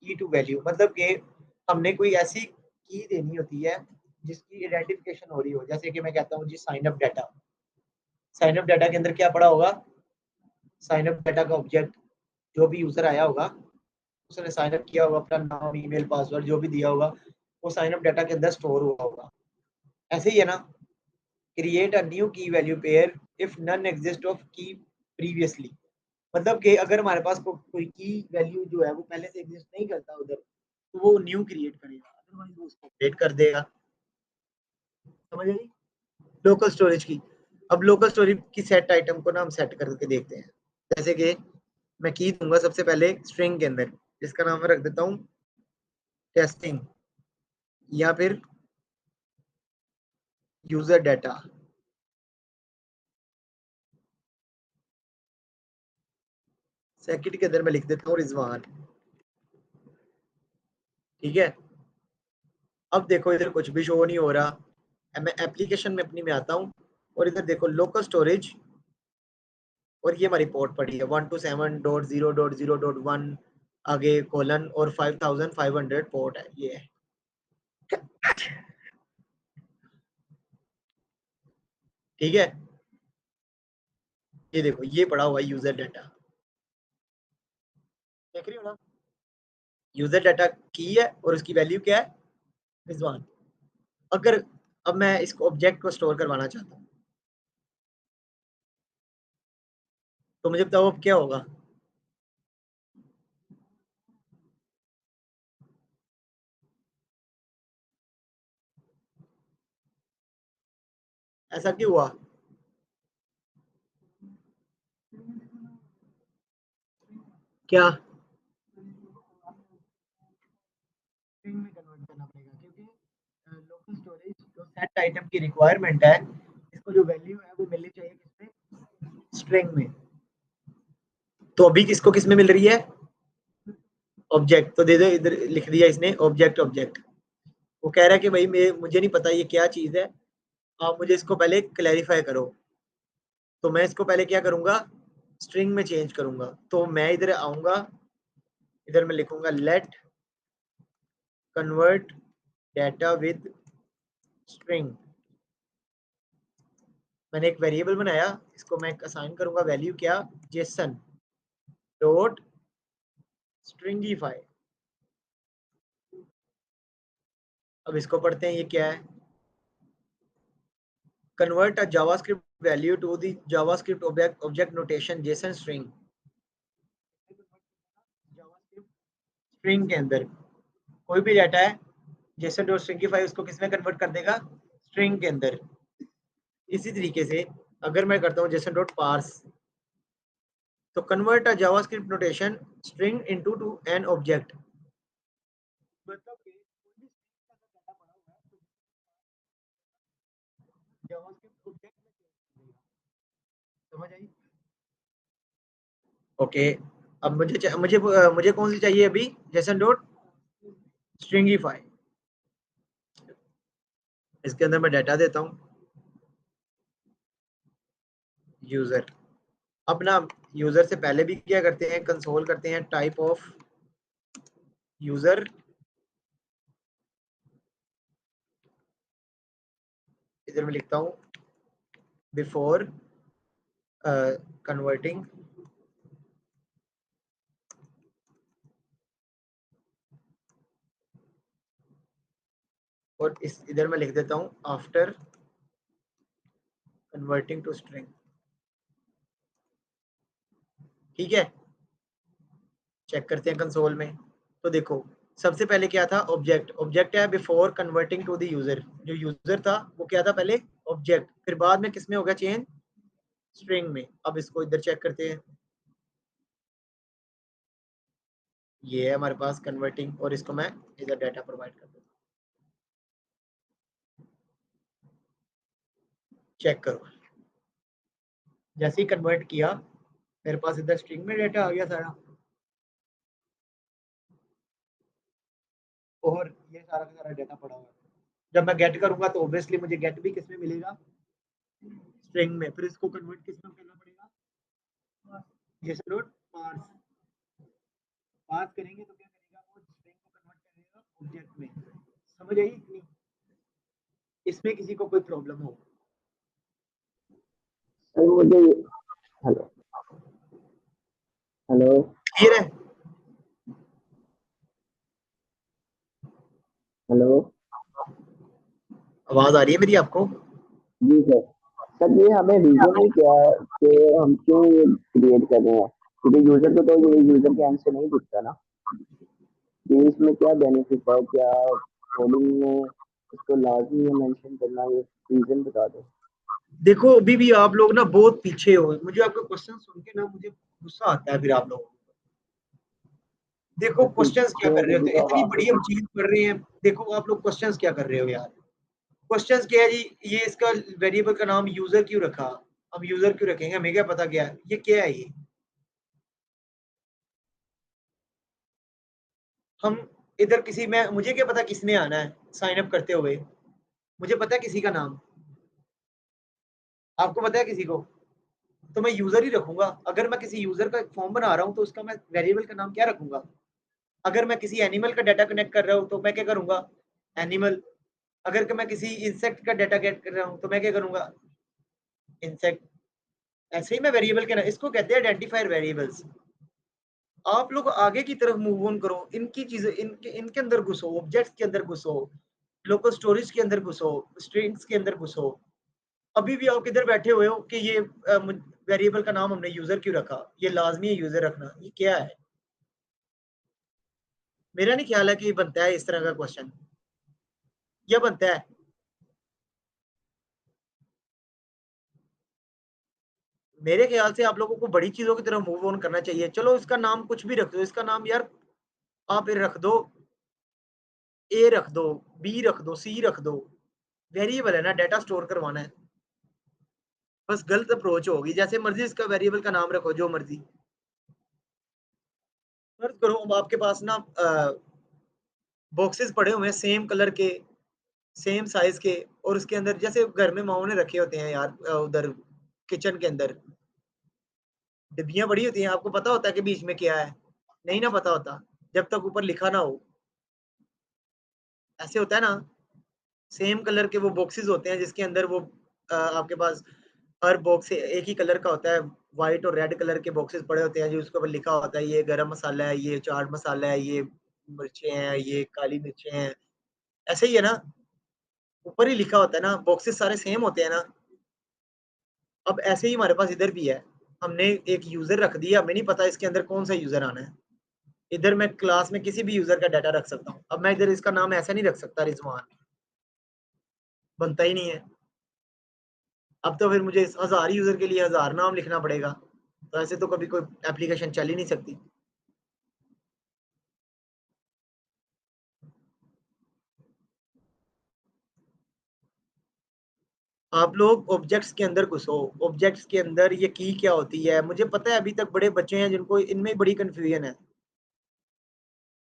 की टू वैल्यू, मतलब कि हमने कोई ऐसी की देनी होती है जिसकी आइडेंटिफिकेशन हो रही हो। जैसे कि मैं कहता हूँ जी sign up data, sign up data के अंदर क्या पड़ा होगा, साइन अप डाटा का ऑब्जेक्ट, जो भी यूजर आया होगा उसने साइन अप किया होगा, अपना नाम ईमेल पासवर्ड जो भी दिया होगा वो साइन अप डाटा के अंदर स्टोर हुआ होगा। ऐसे ही है ना, create a new key value pair if none exist of key previously, मतलब कि अगर हमारे पास कोई की वैल्यू जो है वो पहले से एग्जिस्ट नहीं करता उधर तो वो न्यू क्रिएट करेगा, अदरवाइज वो उसको अपडेट कर देगा। समझ आई लोकल स्टोरेज की। अब लोकल स्टोरेज की सेट आइटम को ना हम सेट करके देखते हैं। जैसे कि मैं की दूंगा सबसे पहले स्ट्रिंग के अंदर, जिसका नाम मैं रख देता हूँ टेस्टिंग, या फिर यूजर डाटा। सेकंड के अंदर मैं लिख देता हूँ रिजवान, ठीक है। अब देखो इधर कुछ भी शो नहीं हो रहा, मैं एप्लीकेशन में अपनी में आता हूँ और इधर देखो लोकल स्टोरेज, और ये हमारी पोर्ट पड़ी है 127.0.0.1, आगे कोलन और 5500 पोर्ट है ये है। ठीक है, ये देखो ये पड़ा हुआ यूजर डाटा, देख रही हो ना, यूजर डाटा की है और उसकी वैल्यू क्या है, रिजवान। अगर अब मैं इसको ऑब्जेक्ट को स्टोर करवाना चाहता हूँ तो मुझे बताओ अब क्या होगा। ऐसा क्यों हुआ, क्या स्ट्रिंग में कन्वर्ट करना पड़ेगा क्योंकि लोकल स्टोरेज जो सेट आइटम की रिक्वायरमेंट है, इसको जो वैल्यू है वो मिलनी चाहिए किसमें, स्ट्रिंग में। तो अभी किसको किस में मिल रही है, ऑब्जेक्ट, तो दे दो इधर लिख दिया इसने ऑब्जेक्ट ऑब्जेक्ट। वो कह रहा है कि भाई मुझे नहीं पता ये क्या चीज है, आप मुझे इसको पहले क्लैरिफाई करो। तो मैं इसको पहले क्या करूंगा, स्ट्रिंग में चेंज करूंगा। तो मैं इधर आऊंगा, इधर मैं लिखूंगा let convert data with string. मैंने एक वेरिएबल बनाया, इसको मैं असाइन करूंगा वैल्यू क्या, जेसन डॉट स्ट्रिंगीफाई। अब इसको पढ़ते हैं ये क्या है, convert a JavaScript value to the JavaScript object notation JSON string. String के अंदर कोई भी डाटा है, जेसन डॉट स्ट्रिंगीफाई उसको किस में कन्वर्ट कर देगा, स्ट्रिंग के अंदर। इसी तरीके से अगर मैं करता हूँ जेसन डॉट पार्स, तो convert a JavaScript notation string into two an object, मतलब कि कोई भी string का अगर डाटा पड़ा हुआ है तो जावास्क्रिप्ट ऑब्जेक्ट में चेंज कर देगा। समझ आई, ओके। अब मुझे कौन सी चाहिए अभी, जेसन डॉट स्ट्रिंगीफाई। इसके अंदर मैं डाटा देता हूँ यूजर। अब ना यूजर से पहले भी क्या करते हैं, कंसोल करते हैं टाइप ऑफ यूजर। इधर मैं लिखता हूँ बिफोर कन्वर्टिंग और इस इधर मैं लिख देता हूँ आफ्टर कन्वर्टिंग टू स्ट्रिंग। ठीक है, चेक करते हैं कंसोल में। तो देखो सबसे पहले क्या था, ऑब्जेक्ट। ऑब्जेक्ट है before converting to the user. जो यूजर था वो क्या था पहले, ऑब्जेक्ट, फिर बाद में किस में होगा चेंज, स्ट्रिंग में। अब इसको इधर चेक करते हैं, ये है हमारे पास कन्वर्टिंग, और इसको मैं इधर डाटा प्रोवाइड कर दूँ। चेक करो, जैसे ही कन्वर्ट किया मेरे पास इधर स्ट्रिंग में डाटा आ गया सारा, और ये सारा का सारा डाटा पड़ा हुआ है। जब मैं गेट करूंगा तो ऑब्वियसली मुझे गेट भी किस में मिलेगा, स्ट्रिंग में। फिर इसको कन्वर्ट किस में करना पड़ेगा, जैसे नोट पार्स। पार्स करेंगे तो क्या करेगा, वो स्ट्रिंग को कन्वर्ट करेगा ऑब्जेक्ट में। समझ आई इतनी, इसमें किसी को कोई प्रॉब्लम हो। सर मुझे, हेलो हेलो क्लियर है। हेलो। आवाज आ रही है मेरी आपको। जी सर। सर ये हमें रीजन ही क्या है कि हम क्यों ये क्रिएट कर रहे हैं, क्योंकि यूजर को तो ये यूजर के एंड से नहीं दिखता ना कि इसमें क्या बेनिफिट है, क्या कोडिंग में इसको लाजमी है मेंशन करना, ये रीजन बता दो। देखो अभी भी आप लोग ना बहुत पीछे हो, मुझे आपका क्वेश्चन सुन के ना मुझे गुस्सा आता है फिर आप लोगों को। देखो सर क्वेश्चंस क्या पीछे कर रहे हो, तभी तो तो अब इतनी आपसे बड़ी हम चीज कर रहे हैं, देखो आप लोग क्वेश्चंस क्या कर रहे हो यार। क्वेश्चंस क्या है जी, ये इसका वेरिएबल का नाम यूजर क्यों रखा। हम यूजर क्यों रखेंगे, हमें क्या पता क्या है ये, क्या है ये। हम इधर किसी में, मुझे क्या पता किसने आना है साइन अप करते हुए, मुझे पता है किसी का नाम, आपको पता है किसी को, तो मैं यूजर ही रखूंगा। अगर मैं किसी यूजर का फॉर्म बना रहा हूँ तो उसका मैं वेरिएबल का नाम क्या रखूंगा। अगर मैं किसी एनिमल का डाटा कनेक्ट कर रहा हूँ तो मैं क्या करूंगा, एनिमल। अगर मैं किसी इंसेक्ट का डाटा गेट कर रहा हूँ तो मैं क्या करूंगा, इंसेक्ट। ऐसे ही मैं वेरिएबल के ना, इसको कहते हैं आइडेंटिफायर वेरिएबल्स। आप लोग आगे की तरफ मूव ऑन करो, इनकी चीजें इनके इनके अंदर घुसो, ऑब्जेक्ट्स के अंदर घुसो, लोकल स्टोरेज के अंदर घुसो, स्ट्रिंग्स के अंदर घुसो। अभी भी आप किधर बैठे हुए हो कि ये वेरिएबल का नाम हमने यूजर क्यों रखा, ये लाजमी है यूजर रखना, ये क्या है। मेरा नहीं ख्याल है कि बनता है इस तरह का क्वेश्चन, या बनता है। मेरे ख्याल से आप लोगों को बड़ी चीजों की तरफ मूव ऑन करना चाहिए। चलो इसका नाम कुछ भी रख दो, इसका नाम यार आप रख दो, ए रख दो, बी रख दो, सी रख दो। वेरिएबल है ना, डाटा स्टोर करवाना है। बस गलत अप्रोच होगी, जैसे मर्जी इसका वेरिएबल का नाम रखो जो मर्जी। फर्ज करो अब आपके पास ना बॉक्सेस पड़े हुए हैं सेम कलर के, सेम साइज के, और उसके अंदर जैसे घर में माओ ने रखे होते हैं यार, उधर किचन के अंदर डिब्बियां पड़ी होती हैं, आपको पता होता है कि बीच में क्या है, नहीं ना पता होता जब तक ऊपर लिखा ना हो। ऐसे होता है ना, सेम कलर के वो बॉक्सेस होते हैं जिसके अंदर वो आपके पास हर बॉक्स एक ही कलर का होता है, व्हाइट और रेड कलर के बॉक्सेस पड़े होते हैं जो उसके ऊपर लिखा होता है ये गरम मसाला है, ये चाट मसाला है, ये मिर्चें हैं, ये काली मिर्चें हैं। ऐसे ही है ना, ऊपर ही लिखा होता है ना, बॉक्सेस सारे सेम होते हैं ना। अब ऐसे ही हमारे पास इधर भी है, हमने एक यूजर रख दिया, हमें नहीं पता इसके अंदर कौन सा यूजर आना है। इधर मैं क्लास में किसी भी यूजर का डाटा रख सकता हूँ। अब मैं इधर इसका नाम ऐसा नहीं रख सकता रिजवान, बनता ही नहीं है। अब तो फिर मुझे 1000 यूजर के लिए 1000 नाम लिखना पड़ेगा, तो ऐसे तो कभी कोई एप्लीकेशन चल ही नहीं सकती। आप लोग ऑब्जेक्ट्स के अंदर घुसो, ऑब्जेक्ट्स के अंदर ये की क्या होती है। मुझे पता है अभी तक बड़े बच्चे हैं जिनको इनमें बड़ी कंफ्यूजन है।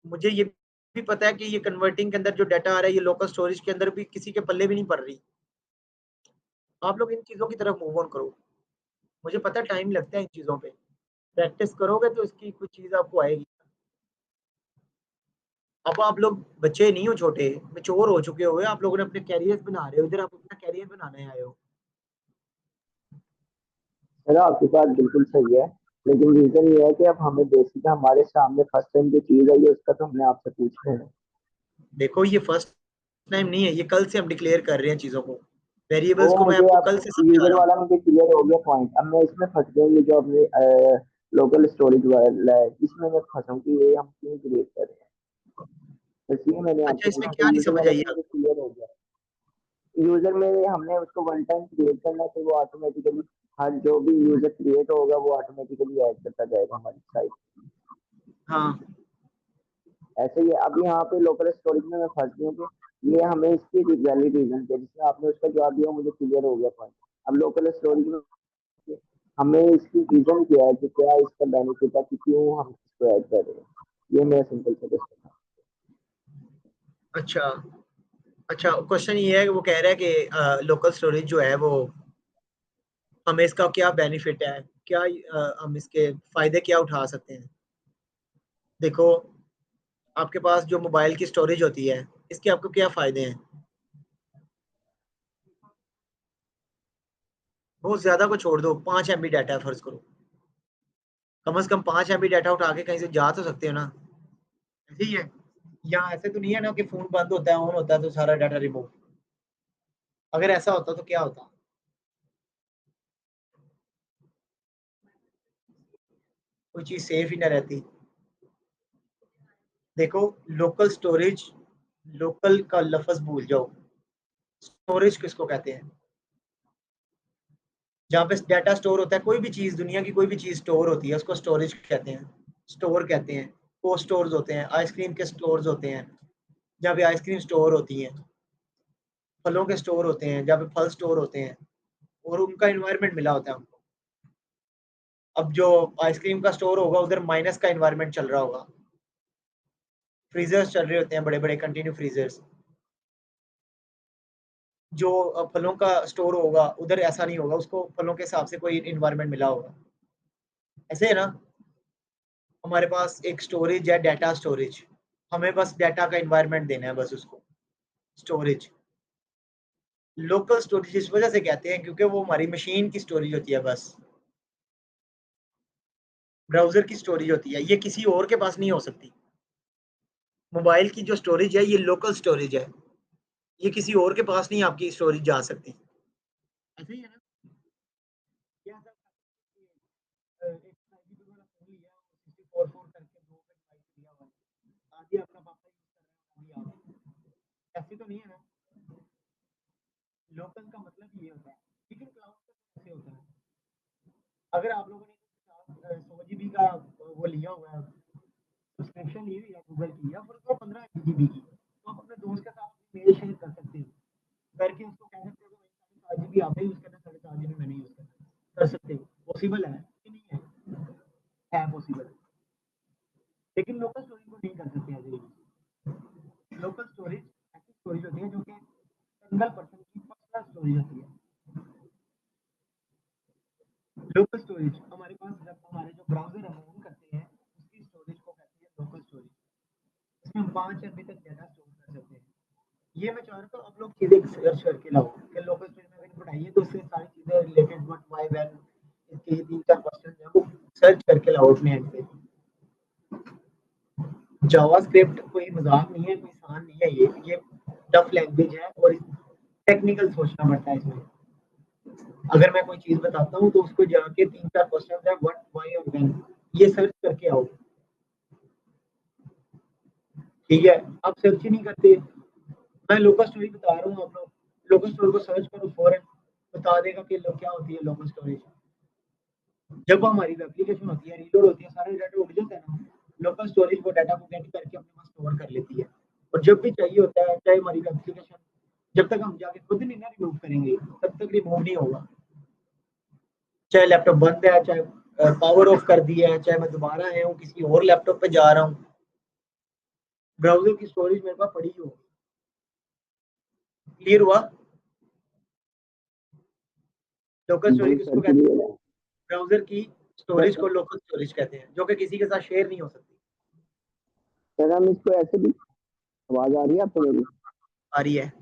मुझे ये भी पता है कि ये कन्वर्टिंग के अंदर जो डाटा आ रहा है ये लोकल स्टोरेज के अंदर भी किसी के पल्ले भी नहीं पड़ रही। आप लोग इन चीज़ों की तरफ मूव ऑन करो। मुझे पता है टाइम लगता है इन चीज़ों पे, प्रैक्टिस करोगे तो इसकी कुछ चीज़ आपको आएगी। अब आप लोग बच्चे नहीं हो छोटे, मैच्योर हो चुके हो, आप लोगों ने अपने कैरियर्स बना रहे हो, इधर आप अपना कैरियर बनाने आए हो। सर आपकी बात बिल्कुल सही है, लेकिन रीजन ये है कि अब हमें बेसिक हमारे सामने फर्स्ट टाइम जो चीज आई है उसका तो हमने आपसे पूछना है। देखो ये फर्स्ट टाइम नहीं है, ये कल से हम डिक्लेयर कर रहे हैं चीज़ों को। वेरिएबल्स वो को मैं मुझे आपको अब कल से समझा यूजर रहा हूँ। वाला मुझे क्लियर हो गया पॉइंट, अब मैं इसमें फंस गया, ये जो अपने लोकल स्टोरेज वाला है इसमें मैं फंसा हूँ कि ये हम क्यों क्रिएट कर रहे हैं, इसलिए मैंने अच्छा, आपसे इसमें पूछा, तो क्या नहीं यूजर समझ वाला आई तो मुझे आपको? क्लियर हो गया। यूजर में हमने उसको वन टाइम क्रिएट करना है तो वो ऑटोमेटिकली हर जो भी यूजर क्रिएट होगा वो ऑटोमेटिकली ऐड करता जाएगा हमारी साइट। हाँ। ऐसे ही अभी यहाँ पे लोकल स्टोरेज में मैं फंस गया हूँ कि ये हमें इसकी वैलिड रीजन है, जिसमें आपने उसका जवाब दिया मुझे क्लियर हो गया पॉइंट। अब लोकल स्टोरेज में हमें इसकी रीजन क्या है कि क्या इसका बेनिफिट है कि क्यों हम इसको ऐड कर रहे हैं, ये मेरा सिंपल सा क्वेश्चन था। अच्छा, अच्छा, क्वेश्चन ये है कि वो कह रहा है कि लोकल स्टोरेज जो है वो हमें इसका क्या बेनिफिट है, क्या हम इसके फायदे क्या उठा सकते हैं। देखो, आपके पास जो मोबाइल की स्टोरेज होती है इसके आपको क्या फायदे हैं। बहुत ज्यादा को छोड़ दो, 5 MB डाटा है फर्ज करो, कम से कम 5 MB डाटा उठा के कहीं से जा तो सकते हो ना। ऐसे ही है, या ऐसे तो नहीं है ना कि फोन बंद होता है ऑन होता है तो सारा डाटा रिमूव। अगर ऐसा होता तो क्या होता। कोई चीज सेफ ही ना रहती। देखो, लोकल स्टोरेज, लोकल का लफ्ज भूल जाओ। स्टोरेज किसको कहते हैं? जहाँ पे डाटा स्टोर होता है, कोई भी चीज, दुनिया की कोई भी चीज स्टोर होती है उसको स्टोरेज कहते हैं। स्टोर कहते हैं, को स्टोर्स होते हैं, आइसक्रीम के स्टोर्स होते हैं जहाँ पे आइसक्रीम स्टोर होती है, फलों के स्टोर होते हैं जहाँ पे फल स्टोर होते हैं, और उनका इन्वायरमेंट मिला होता है हमको। अब जो आइसक्रीम का स्टोर होगा उधर माइनस का इन्वायरमेंट चल रहा होगा, फ्रीजर्स चल रहे होते हैं, बड़े बड़े कंटिन्यू फ्रीजर्स। जो फलों का स्टोर होगा उधर ऐसा नहीं होगा, उसको फलों के हिसाब से कोई इन्वायरमेंट मिला होगा। ऐसे है ना, हमारे पास एक स्टोरेज है, डाटा स्टोरेज। हमें बस डाटा का इन्वायरमेंट देना है बस उसको, स्टोरेज। लोकल स्टोरेज इस वजह से कहते हैं क्योंकि वो हमारी मशीन की स्टोरेज होती है बस, ब्राउजर की स्टोरेज होती है, ये किसी और के पास नहीं हो सकती। मोबाइल की जो स्टोरेज है ये लोकल स्टोरेज है, ये किसी और के पास नहीं आपकी स्टोरेज जा सकती। ऐसे ही है ना। क्या सर, एक 5 GB वाला फोन लिया, 64 करके 2 MB दिया हुआ है, आधी अपना पापा यूज कर रहे हैं, आधी आप। ऐसी तो नहीं है ना। लोकल का मतलब ये होता है, लेकिन क्लाउड का कैसे होता है। अगर आप लोगों ने 100 GB का वो लिया हुआ है, सब्सक्रिप्शन ली हुई है गूगल की, या फिर उसको 15 GB की, तो आप अपने दोस्त के साथ मेल शेयर कर सकते हो, करके उसको कह सकते हो कि भाई 4 GB आप यूज करना, 4.5 GB मैंने यूज करना, कर सकते हो। पॉसिबल है कि नहीं है पॉसिबल। लेकिन लोकल स्टोरेज को नहीं कर सकते ऐसे। लोकल स्टोरेज ऐसी स्टोरेज होती है जो कि सिंगल पर्सन की पर्सनल स्टोरेज होती है। लोकल स्टोरेज हमारे पास, जब हमारे जो ब्राउज़र हम ओपन करते हैं उसकी स्टोरेज को कहते हैं लोकल स्टोरेज। इसमें हम 5 MB तक डाटा स्टोर कर सकते हैं। ये मैं चाह रहा था आप लोग चीज़ें सर्च करके लाओ कि लोकल स्टोरेज में अगर पढ़ाइए तो उससे सारी चीज़ें रिलेटेड व्हाट व्हाई व्हेन, इसके ये 3-4 क्वेश्चन है वो सर्च करके लाओ अपने एंड से। जावास्क्रिप्ट कोई मजाक नहीं है, कोई आसान नहीं है, ये टफ लैंग्वेज है और टेक्निकल सोचना पड़ता है इसमें। अगर मैं कोई चीज बताता हूँ तो उसको जाके 3-4 क्वेश्चन है, व्हाट व्हाई और व्हेन, ये सर्च करके आओ। ठीक है, आप सर्च ही नहीं करते। मैं लोकल स्टोरी बता रहा हूँ, आप लोग लोकल स्टोरी को सर्च करो, फौरन बता देगा कि क्या होती है लोकल स्टोरेज। जब हमारी एप्लीकेशन होती है, रीलोड होती है, सारे डाटा उड़ जाता है ना, लोकल स्टोरेज वो डाटा को गेट करके अपने पास स्टोर कर लेती है। और जब भी चाहिए होता है, चाहे हमारी एप्लीकेशन जब तक हम जाके खुद नहीं ना रिमूव करेंगे तब तक रिमूव नहीं होगा। चाहे लैपटॉप बंद है, चाहे पावर ऑफ कर दिया है, चाहे मैं दोबारा आया हूँ किसी और लैपटॉप पे जा रहा हूँ, ब्राउजर की स्टोरेज मेरे पास पड़ी हो। क्लियर हुआ? लोकल जी स्टोरेज सर, किसको कहते हैं? क्लियर है। ब्राउजर की सर स्टोरेज को लोकल स्टोरेज कहते हैं, जो कि किसी के साथ शेयर नहीं हो सकती। सर हम इसको ऐसे भी, आवाज आ रही है आपको मेरी? आ रही है।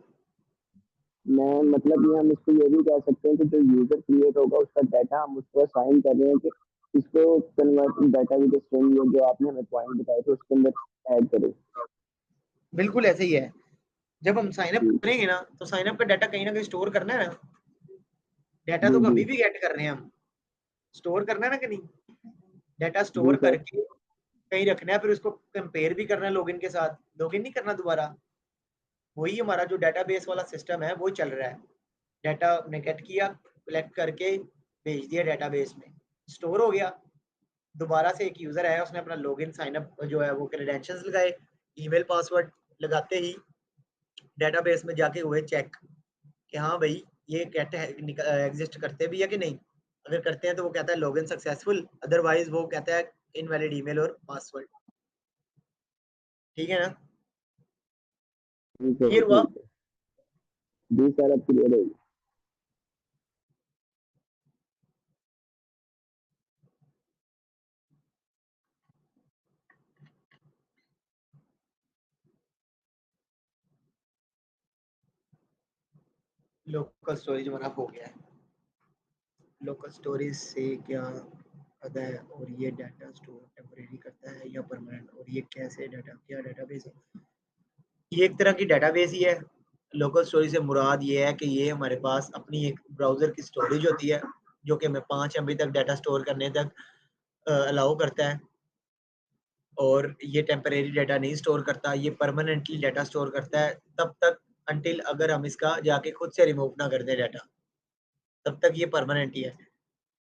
मैं मतलब ये हम इसको ये भी कह सकते हैं कि जो यूजर क्रिएट होगा उसका डाटा हम उसको असाइन कर रहे हैं कि इसको कन्वर्ट डाटा विद स्ट्रिंग, जो आपने हमें पॉइंट बताए थे उसके अंदर ऐड करें। बिल्कुल ऐसे ही है। जब हम साइन अप जी करेंगे ना तो साइन अप का डाटा कहीं ना कहीं स्टोर करना है ना। डाटा जी तो जी कभी भी गेट कर रहे हैं हम, स्टोर करना है ना कि नहीं? डाटा जी स्टोर सर। करके कहीं रखना है, फिर उसको कंपेयर भी करना है लॉगिन के साथ। लॉगिन नहीं करना दोबारा। वही हमारा जो डाटाबेस वाला सिस्टम है वो चल रहा है। डाटा हमने गेट किया, कलेक्ट करके भेज दिया डाटाबेस में, स्टोर हो गया। दोबारा से एक यूजर आया, उसने अपना लॉगिन साइन अप जो है वो क्रेडेंशियल्स लगाए, ईमेल पासवर्ड लगाते ही डेटाबेस में जाके हुए चेक कि हाँ भाई ये कैट एग्जिस्ट करते भी है कि नहीं। अगर करते हैं तो वो कहता है लॉगिन सक्सेसफुल, अदरवाइज वो कहता है इनवैलिड ईमेल और पासवर्ड। ठीक है ना? जी सर क्लियर हुआ? ठीक है। जी सर अब क्लियर है। लोकल स्टोरेज हमारा हो गया है। लोकल स्टोरेज से क्या आता है, और ये डाटा स्टोर टेम्परेरी करता है या परमानेंट, और ये कैसे डाटा, क्या डाटाबेस है? ये एक तरह की डाटाबेस ही है। लोकल स्टोरेज से मुराद ये है कि ये हमारे पास अपनी एक ब्राउज़र की स्टोरेज होती है जो कि हमें 5 एमबी तक डाटा स्टोर करने तक अलाउ करता है। और ये टेम्परेरी डाटा नहीं स्टोर करता, ये परमानेंटली डाटा स्टोर करता है तब तक, अंटिल अगर हम इसका जाके खुद से रिमूव ना कर दें डाटा, तब तक ये परमानेंट ही है।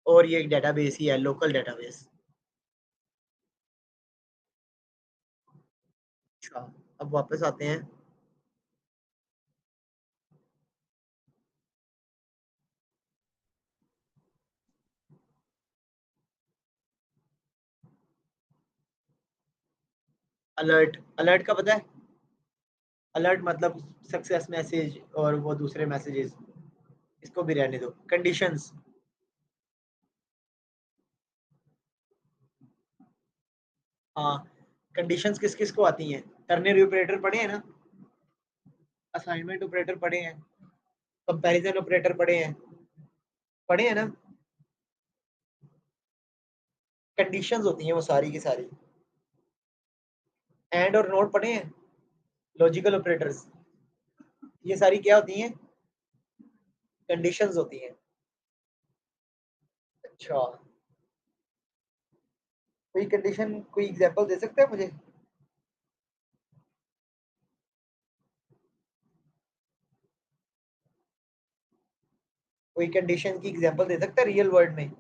और ये एक डाटाबेस ही है, लोकल डाटाबेस। अच्छा, अब वापस आते हैं। अलर्ट, अलर्ट का पता है? अलर्ट मतलब सक्सेस मैसेज और वो दूसरे मैसेजेस, इसको भी रहने दो। कंडीशंस, हाँ, कंडीशंस किस किस को आती हैं? टर्नरी ऑपरेटर पढ़े हैं ना, असाइनमेंट ऑपरेटर पढ़े हैं, कंपैरिजन ऑपरेटर पढ़े हैं, पढ़े हैं ना? कंडीशंस होती हैं वो सारी की सारी। एंड और नोट पढ़े हैं, लॉजिकल ऑपरेटर्स, ये सारी क्या होती हैं? कंडीशंस होती हैं। अच्छा, कोई कंडीशन, कोई एग्जांपल दे सकते हैं मुझे? कोई कंडीशन की एग्जांपल दे सकता है रियल वर्ल्ड में?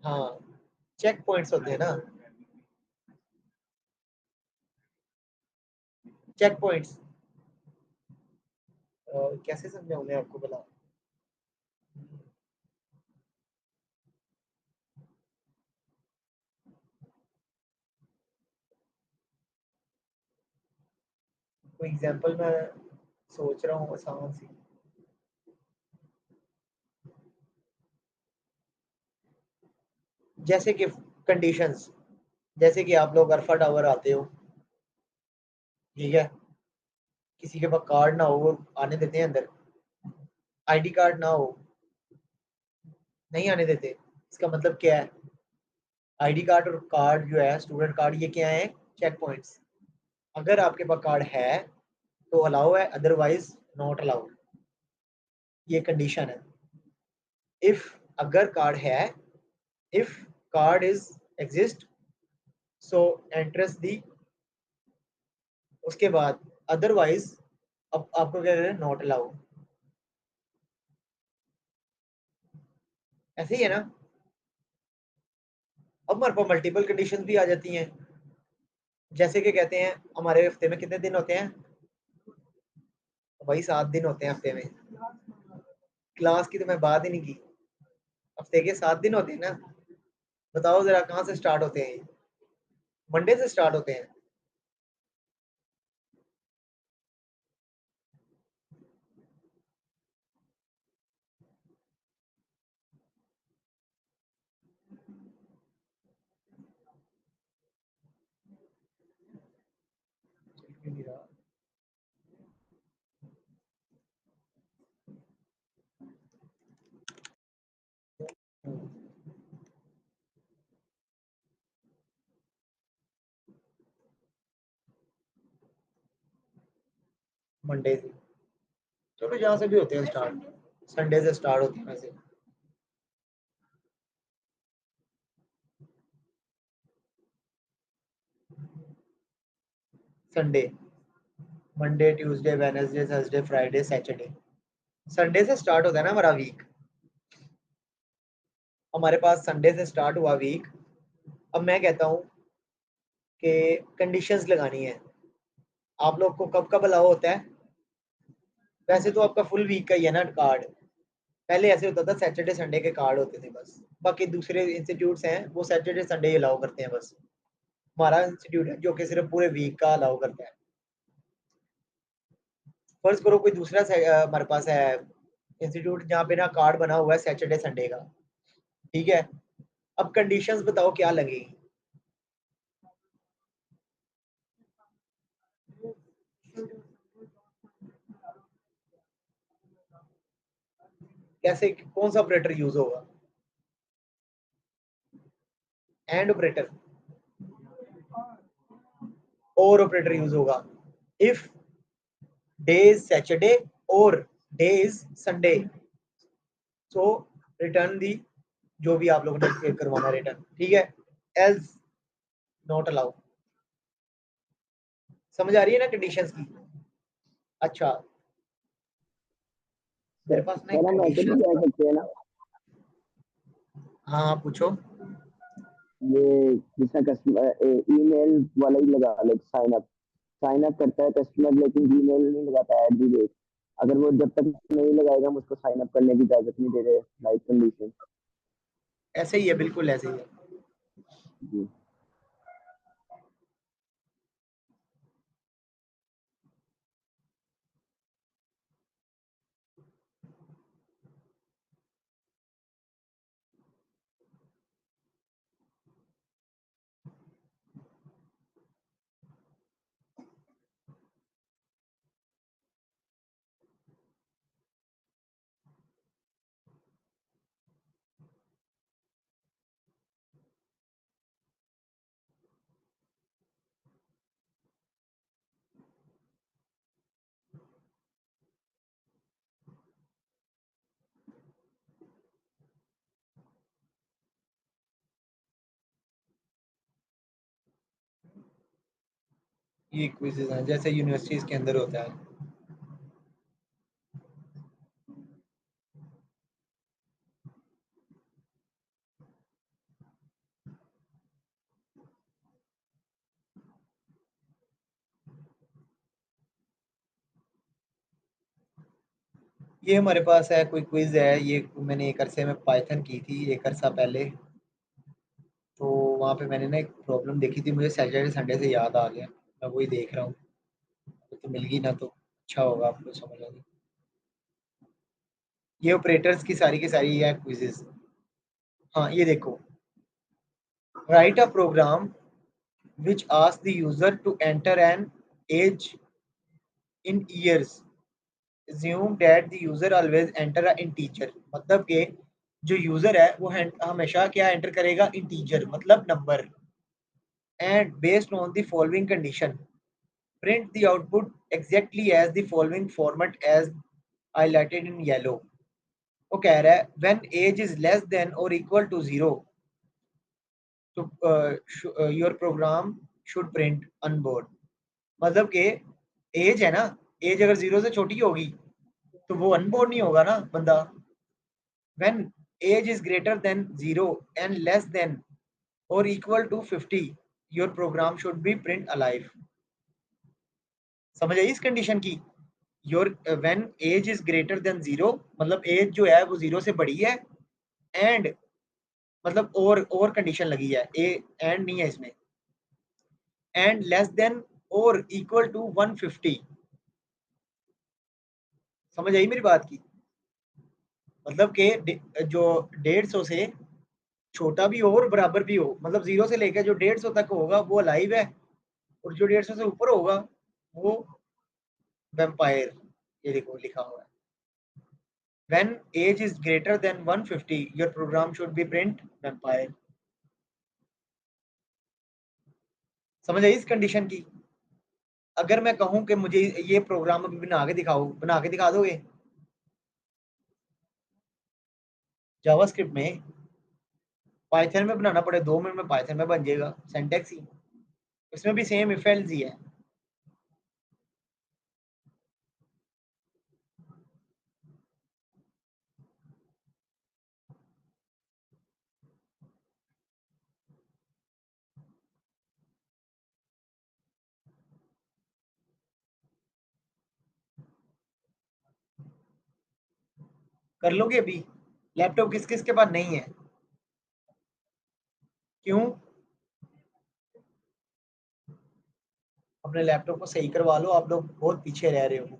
हाँ, चेक पॉइंट्स होते हैं ना, चेक पॉइंट्स। कैसे समझाऊं मैं आपको भला? कोई एग्जांपल मैं सोच रहा हूँ आसान सी। जैसे कि कंडीशंस, जैसे कि आप लोग अल्फा टावर आते हो, ठीक है, किसी के पास कार्ड ना हो वो आने देते हैं अंदर, आईडी कार्ड ना हो नहीं आने देते। इसका मतलब क्या है? आईडी कार्ड और कार्ड जो है स्टूडेंट कार्ड, ये क्या है? Check points. अगर आपके पास कार्ड है तो अलाउ है, अदरवाइज नॉट अलाउ। ये कंडीशन है। इफ, अगर कार्ड है, if card is exist, so entrance दी, उसके बाद अदरवाइज, अब आपको क्या करना है? Not allow. ऐसे ही है ना? अब हमारे पास मल्टीपल कंडीशन भी आ जाती हैं, जैसे कि कहते हैं हमारे हफ्ते में कितने दिन होते हैं, वही 7 दिन होते हैं हफ्ते में। क्लास की तो मैं बात ही नहीं की, हफ्ते के 7 दिन होते हैं ना। बताओ जरा कहाँ से स्टार्ट होते हैं? मंडे से स्टार्ट होते हैं। मंडे से, चलो जहाँ से भी होते हैं स्टार्ट, संडे से स्टार्ट होते हैं वैसे। Sunday, Monday, Tuesday, Wednesday, Thursday, Friday, Saturday. Sunday से स्टार्ट होता है ना हमारा वीक। हमारे पास संडे से स्टार्ट हुआ वीक। अब मैं कहता हूँ कि कंडीशंस लगानी है। आप लोग को कब कब अलाउ होता है? वैसे तो आपका फुल वीक का ही है ना कार्ड। पहले ऐसे होता था, सैटरडे संडे के कार्ड होते थे बस। बाकी दूसरे इंस्टीट्यूट्स हैं वो सैटरडे संडे ही अलाउ करते हैं बस। हमारा इंस्टीट्यूट है जो कि सिर्फ पूरे वीक का अलाउ करता है। फर्ज करो कोई दूसरा हमारे पास है इंस्टीट्यूट जहाँ पे ना कार्ड बना हुआ है सैटरडे संडे का, ठीक है। अब कंडीशंस बताओ क्या लगेगी? कैसे, कौन सा ऑपरेटर यूज होगा? एंड ऑपरेटर और ऑपरेटर यूज होगा। इफ डे इज सैटरडे और day is Sunday, so return दी जो भी आप लोगों ने करवाना रिटर्न, ठीक है। Else not allow. समझ आ रही है ना कंडीशंस की? अच्छा, मेरे पास ना एक सर हम ऐसे भी कंडीशन। कह सकते हैं ना, हाँ पूछो। ये जिसका कस्टमर ईमेल वाला ही लगा ले, साइन अप करता है कस्टमर लेकिन ईमेल नहीं लगाता एट दी रेट। अगर वो जब तक नहीं लगाएगा हम उसको साइन अप करने की इजाजत नहीं दे रहे, लाइक कंडीशन। ऐसे ही है, बिल्कुल ऐसे ही है। जी ये क्विज़ेस हैं जैसे यूनिवर्सिटीज के अंदर होता है। ये हमारे पास है, कोई क्विज है, ये मैंने एक अरसे में पाइथन की थी एक अरसा पहले। तो वहाँ पे मैंने ना एक प्रॉब्लम देखी थी, मुझे सैटरडे संडे से याद आ गया, मैं वही देख रहा हूँ। तो मिल गई ना तो अच्छा होगा, आपको समझ आ गई। ये ऑपरेटर्स की सारी है क्विजेस। हाँ ये देखो, write a program which asks the user to enter an age in years, assume that the user always enter a integer। मतलब कि जो यूजर है वो हमेशा क्या एंटर करेगा? इंटीजर, मतलब number. And based on the following condition print the output exactly as the following format as highlighted in yellow। वो कह रहा है when age is less than or equal to 0 तो your program should print unboard। मतलब कि as है ना, as अगर 0 से छोटी होगी तो वो अनबोर्न नहीं होगा ना बंदा। when age is greater than 0 and less than or equal to 50, your program should be print alive. समझ आई इस कंडीशन की? Your when age is greater than 0, मतलब एज जो है वो 0 से बड़ी है, एंड मतलब और कंडीशन लगी है, ए एंड नहीं है इसमें, एंड लेस देन और इक्वल टू 150। समझ आई मेरी बात की? मतलब कि जो 150 से छोटा भी हो और बराबर भी हो, मतलब 0 से लेकर जो 150 तक होगा वो अलाइव है, और जो 150 से ऊपर होगा वो वैम्पायर। ये देखो लिखा हुआ है, when age is greater than 150 your program should be print vampire। समझ आई इस कंडीशन की? अगर मैं कहूं कि मुझे ये प्रोग्राम अभी बना के दिखाओ, बना के दिखा दोगे? जावास्क्रिप्ट में, पाइथन में बनाना पड़े 2 मिनट में पाइथन में बन जाएगा, सिंटैक्स ही, इसमें भी सेम इफ एल्स ही है। कर लोगे अभी? लैपटॉप किस किस के पास नहीं है? क्यों? अपने लैपटॉप को सही करवा लो, आप लोग बहुत पीछे रह रहे हो।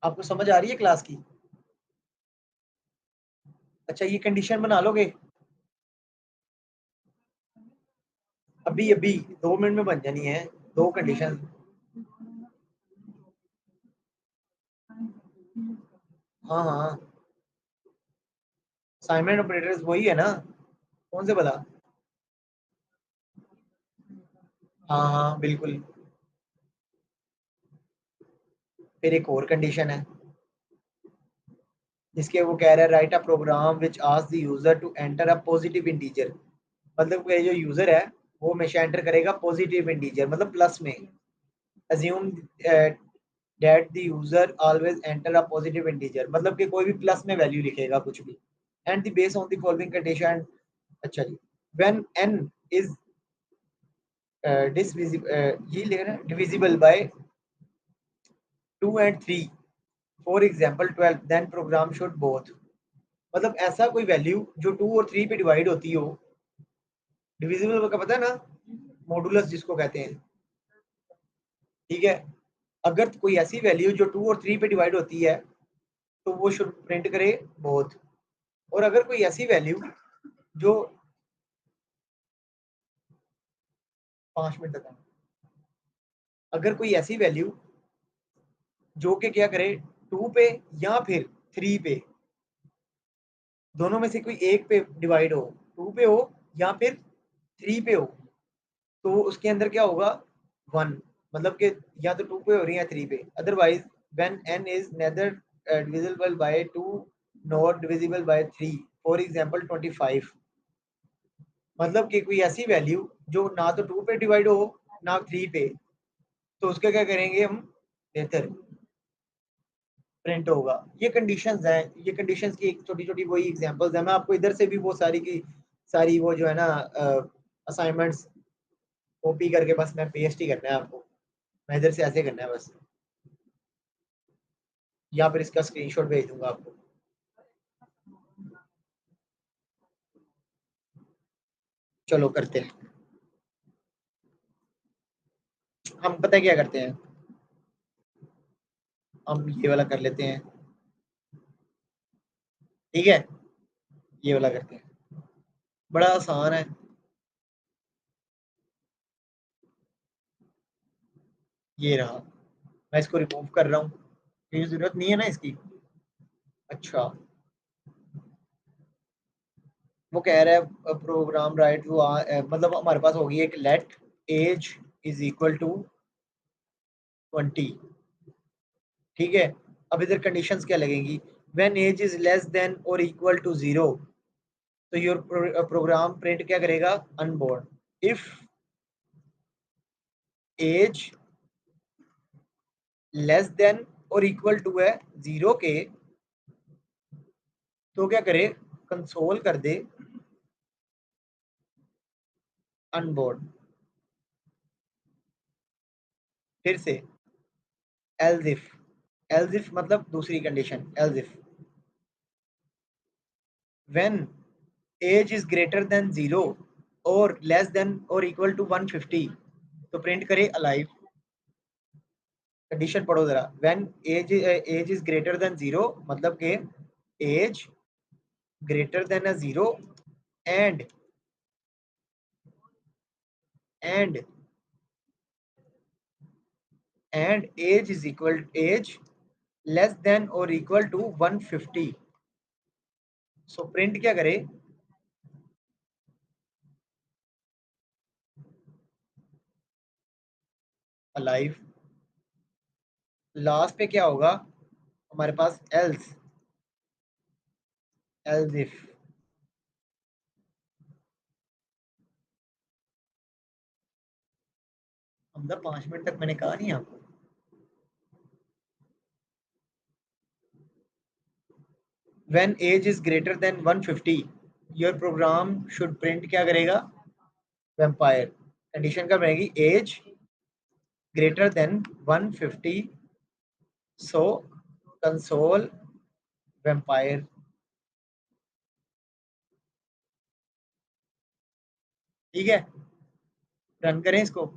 आपको समझ आ रही है क्लास की? अच्छा ये कंडीशन बना लोगे? अभी अभी 2 मिनट में बन जानी है, 2 कंडीशन। हाँ हाँ, असाइनमेंट ऑपरेटर्स वही है ना, कौन से भला? हाँ हाँ बिल्कुल। फिर एक और कंडीशन है जिसके वो कह रहा है write a program which ask the user to enter a positive integer. मतलब कि जो यूजर है वो हमेशा एंटर करेगा पॉजिटिव इंटीजर, मतलब प्लस में। Assume that the user always enter a positive integer, मतलब कि कोई भी प्लस में वैल्यू लिखेगा कुछ भी, and the base on the following condition. अच्छा जी, व्हेन n इज ये लिख रहा है divisible by 2 and 3, for example 12, then program should both. मतलब ऐसा कोई वैल्यू जो 2 और 3 पे डिवाइड होती हो, डिविजिबल का पता है ना, मॉडुलस जिसको कहते हैं, ठीक है? अगर कोई ऐसी वैल्यू जो 2 और 3 पे डिवाइड होती है तो वो शुड प्रिंट करे बोथ। और अगर कोई ऐसी वैल्यू जो 5 मिनट तक, अगर कोई ऐसी वैल्यू जो कि क्या करे 2 पे या फिर 3 पे, दोनों में से कोई एक पे डिवाइड हो, 2 पे हो या फिर 3 पे हो, तो उसके अंदर क्या होगा 1, मतलब कि या तो 2 पे हो रही है या 3 पे। Otherwise when n is nether divisible by 2 not divisible by 3, for example 25। मतलब कि कोई ऐसी वैल्यू जो ना तो 2 पे डिवाइड हो ना 3 पे, तो उसका क्या करेंगे हम, बेहतर प्रिंट होगा। ये कंडीशंस हैं, ये कंडीशंस की एक छोटी छोटी वही एग्जांपल्स हैं। मैं आपको इधर से भी वो सारी की सारी वो जो है ना असाइनमेंट्स कॉपी करके बस मैं पेस्ट ही करना है आपको, मैं इधर से ऐसे करना है बस, या फिर इसका स्क्रीनशॉट भेज दूंगा आपको। चलो करते हैं, हम पता है क्या करते हैं, हम ये वाला कर लेते हैं, ठीक है? ये वाला करते हैं, बड़ा आसान है। ये रहा, मैं इसको रिमूव कर रहा हूँ, क्योंकि जरूरत नहीं है ना इसकी। अच्छा, वो कह रहा है प्रोग्राम राइट वो मतलब हमारे पास होगी एक let age is equal to 20, ठीक है? अब इधर कंडीशंस क्या लगेंगी, when age is less than और इक्वल टू 0, तो योर प्रोग्राम प्रिंट क्या करेगा, unborn. If age less than और इक्वल टू है 0 के, तो क्या करे, कंसोल कर दे अनबोर्ड, फिर से एल्स इफ, एल्स इफ मतलब दूसरी condition, else if when age is greater than 0 और लेस देन और इक्वल टू 150 तो प्रिंट करे अलाइव। कंडीशन पढ़ो जरा, when age is greater than 0 मतलब के age greater than 0 and and and age is equal age less than और equal to 150 so print क्या करे अलाइव। लास्ट पे क्या होगा हमारे पास एल्स, एल्स इफ हम 5 मिनट तक मैंने कहा नहीं आपको। When age is greater than 150 your program should print क्या करेगा vampire। कंडीशन क्या बनेगी एज ग्रेटर देन 150 सो कंसोल vampire। ठीक है, रन करें इसको।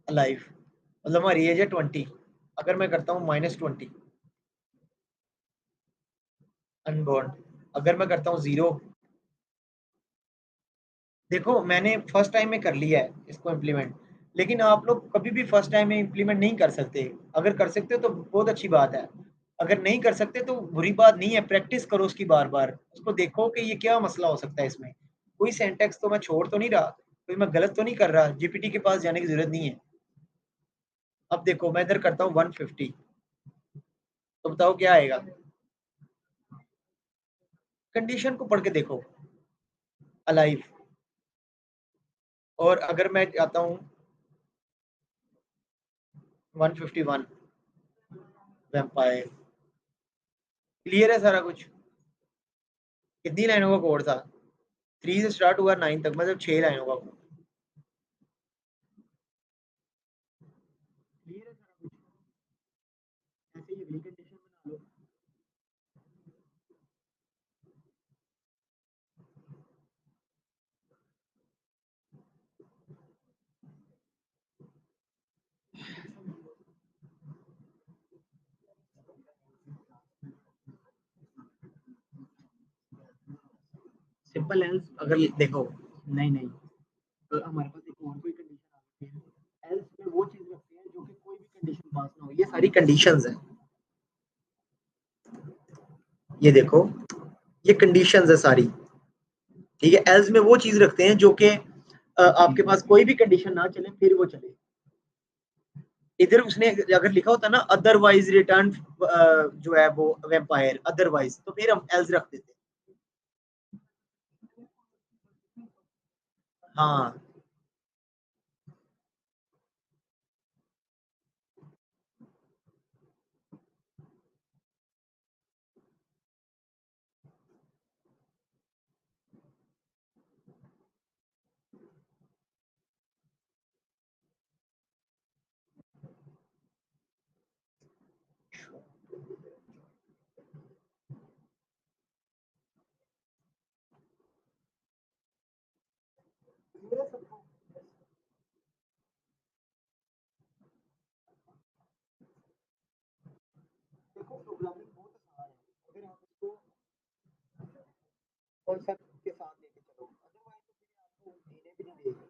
अलाइव मतलब हमारी एज है 20, अगर मैं करता हूँ -20 अनबॉर्न, अगर मैं करता हूँ 0, देखो मैंने फर्स्ट टाइम में कर लिया है इसको इम्प्लीमेंट, लेकिन आप लोग कभी भी फर्स्ट टाइम में इम्प्लीमेंट नहीं कर सकते। अगर कर सकते हो तो बहुत अच्छी बात है, अगर नहीं कर सकते तो बुरी बात नहीं है, प्रैक्टिस करो उसकी बार बार, उसको देखो कि ये क्या मसला हो सकता है इसमें, कोई सेंटेक्स तो मैं छोड़ तो नहीं रहा, कोई मैं गलत तो नहीं कर रहा, जीपीटी के पास जाने की जरूरत नहीं है। अब देखो मैं इधर करता हूँ 150 तो बताओ क्या आएगा, कंडीशन को पढ़ के देखो अलाइव। और अगर मैं आता हूँ 151 वैम्पायर, क्लियर है सारा कुछ। कितनी लाइनों का कोड था, 3 से स्टार्ट हुआ 9 तक, मतलब 6 लाइनों का कोड। क्लियर है सारा कुछ, ऐसे ही अगली कंडीशन बना लो। सिंपल एल्स अगर देखो, नहीं तो हमारे पास एक और कोई कंडीशन आ सकती है, एल्स में वो चीज रखते हैं जो कि कोई भी कंडीशन पास ना हो, ये सारी कंडीशंस हैं, ये देखो ये कंडीशंस है सारी। ठीक है, एल्स में वो चीज रखते हैं जो कि आपके पास कोई भी कंडीशन ना चले फिर वो चले। इधर उसने अगर लिखा होता ना अदरवाइज रिटर्न जो है वो वेम्पायर अदरवाइज, तो फिर हम एल्स रख देते। हाँ देखो प्रोग्रामिंग बहुत आसान है अगर आप उसको कॉन्सेप्ट के साथ लेके चलो, अदरवाइज तो फिर आपको जीने भी नहीं देगा।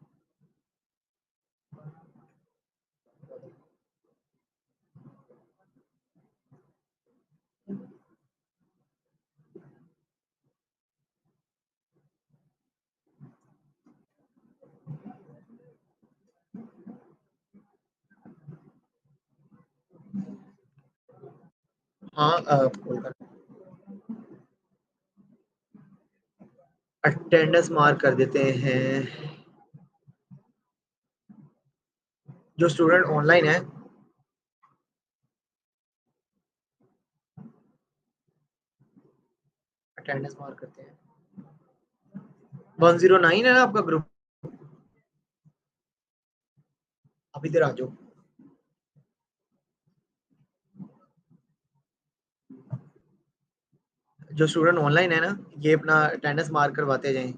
हाँ अटेंडेंस मार्क कर देते हैं, जो स्टूडेंट ऑनलाइन है अटेंडेंस मार्क करते हैं। 109 है ना आपका ग्रुप, अब इधर आ जाओ। जो स्टूडेंट ऑनलाइन है ना, ये अपना अटेंडेंस मार्क करवाते जाएं।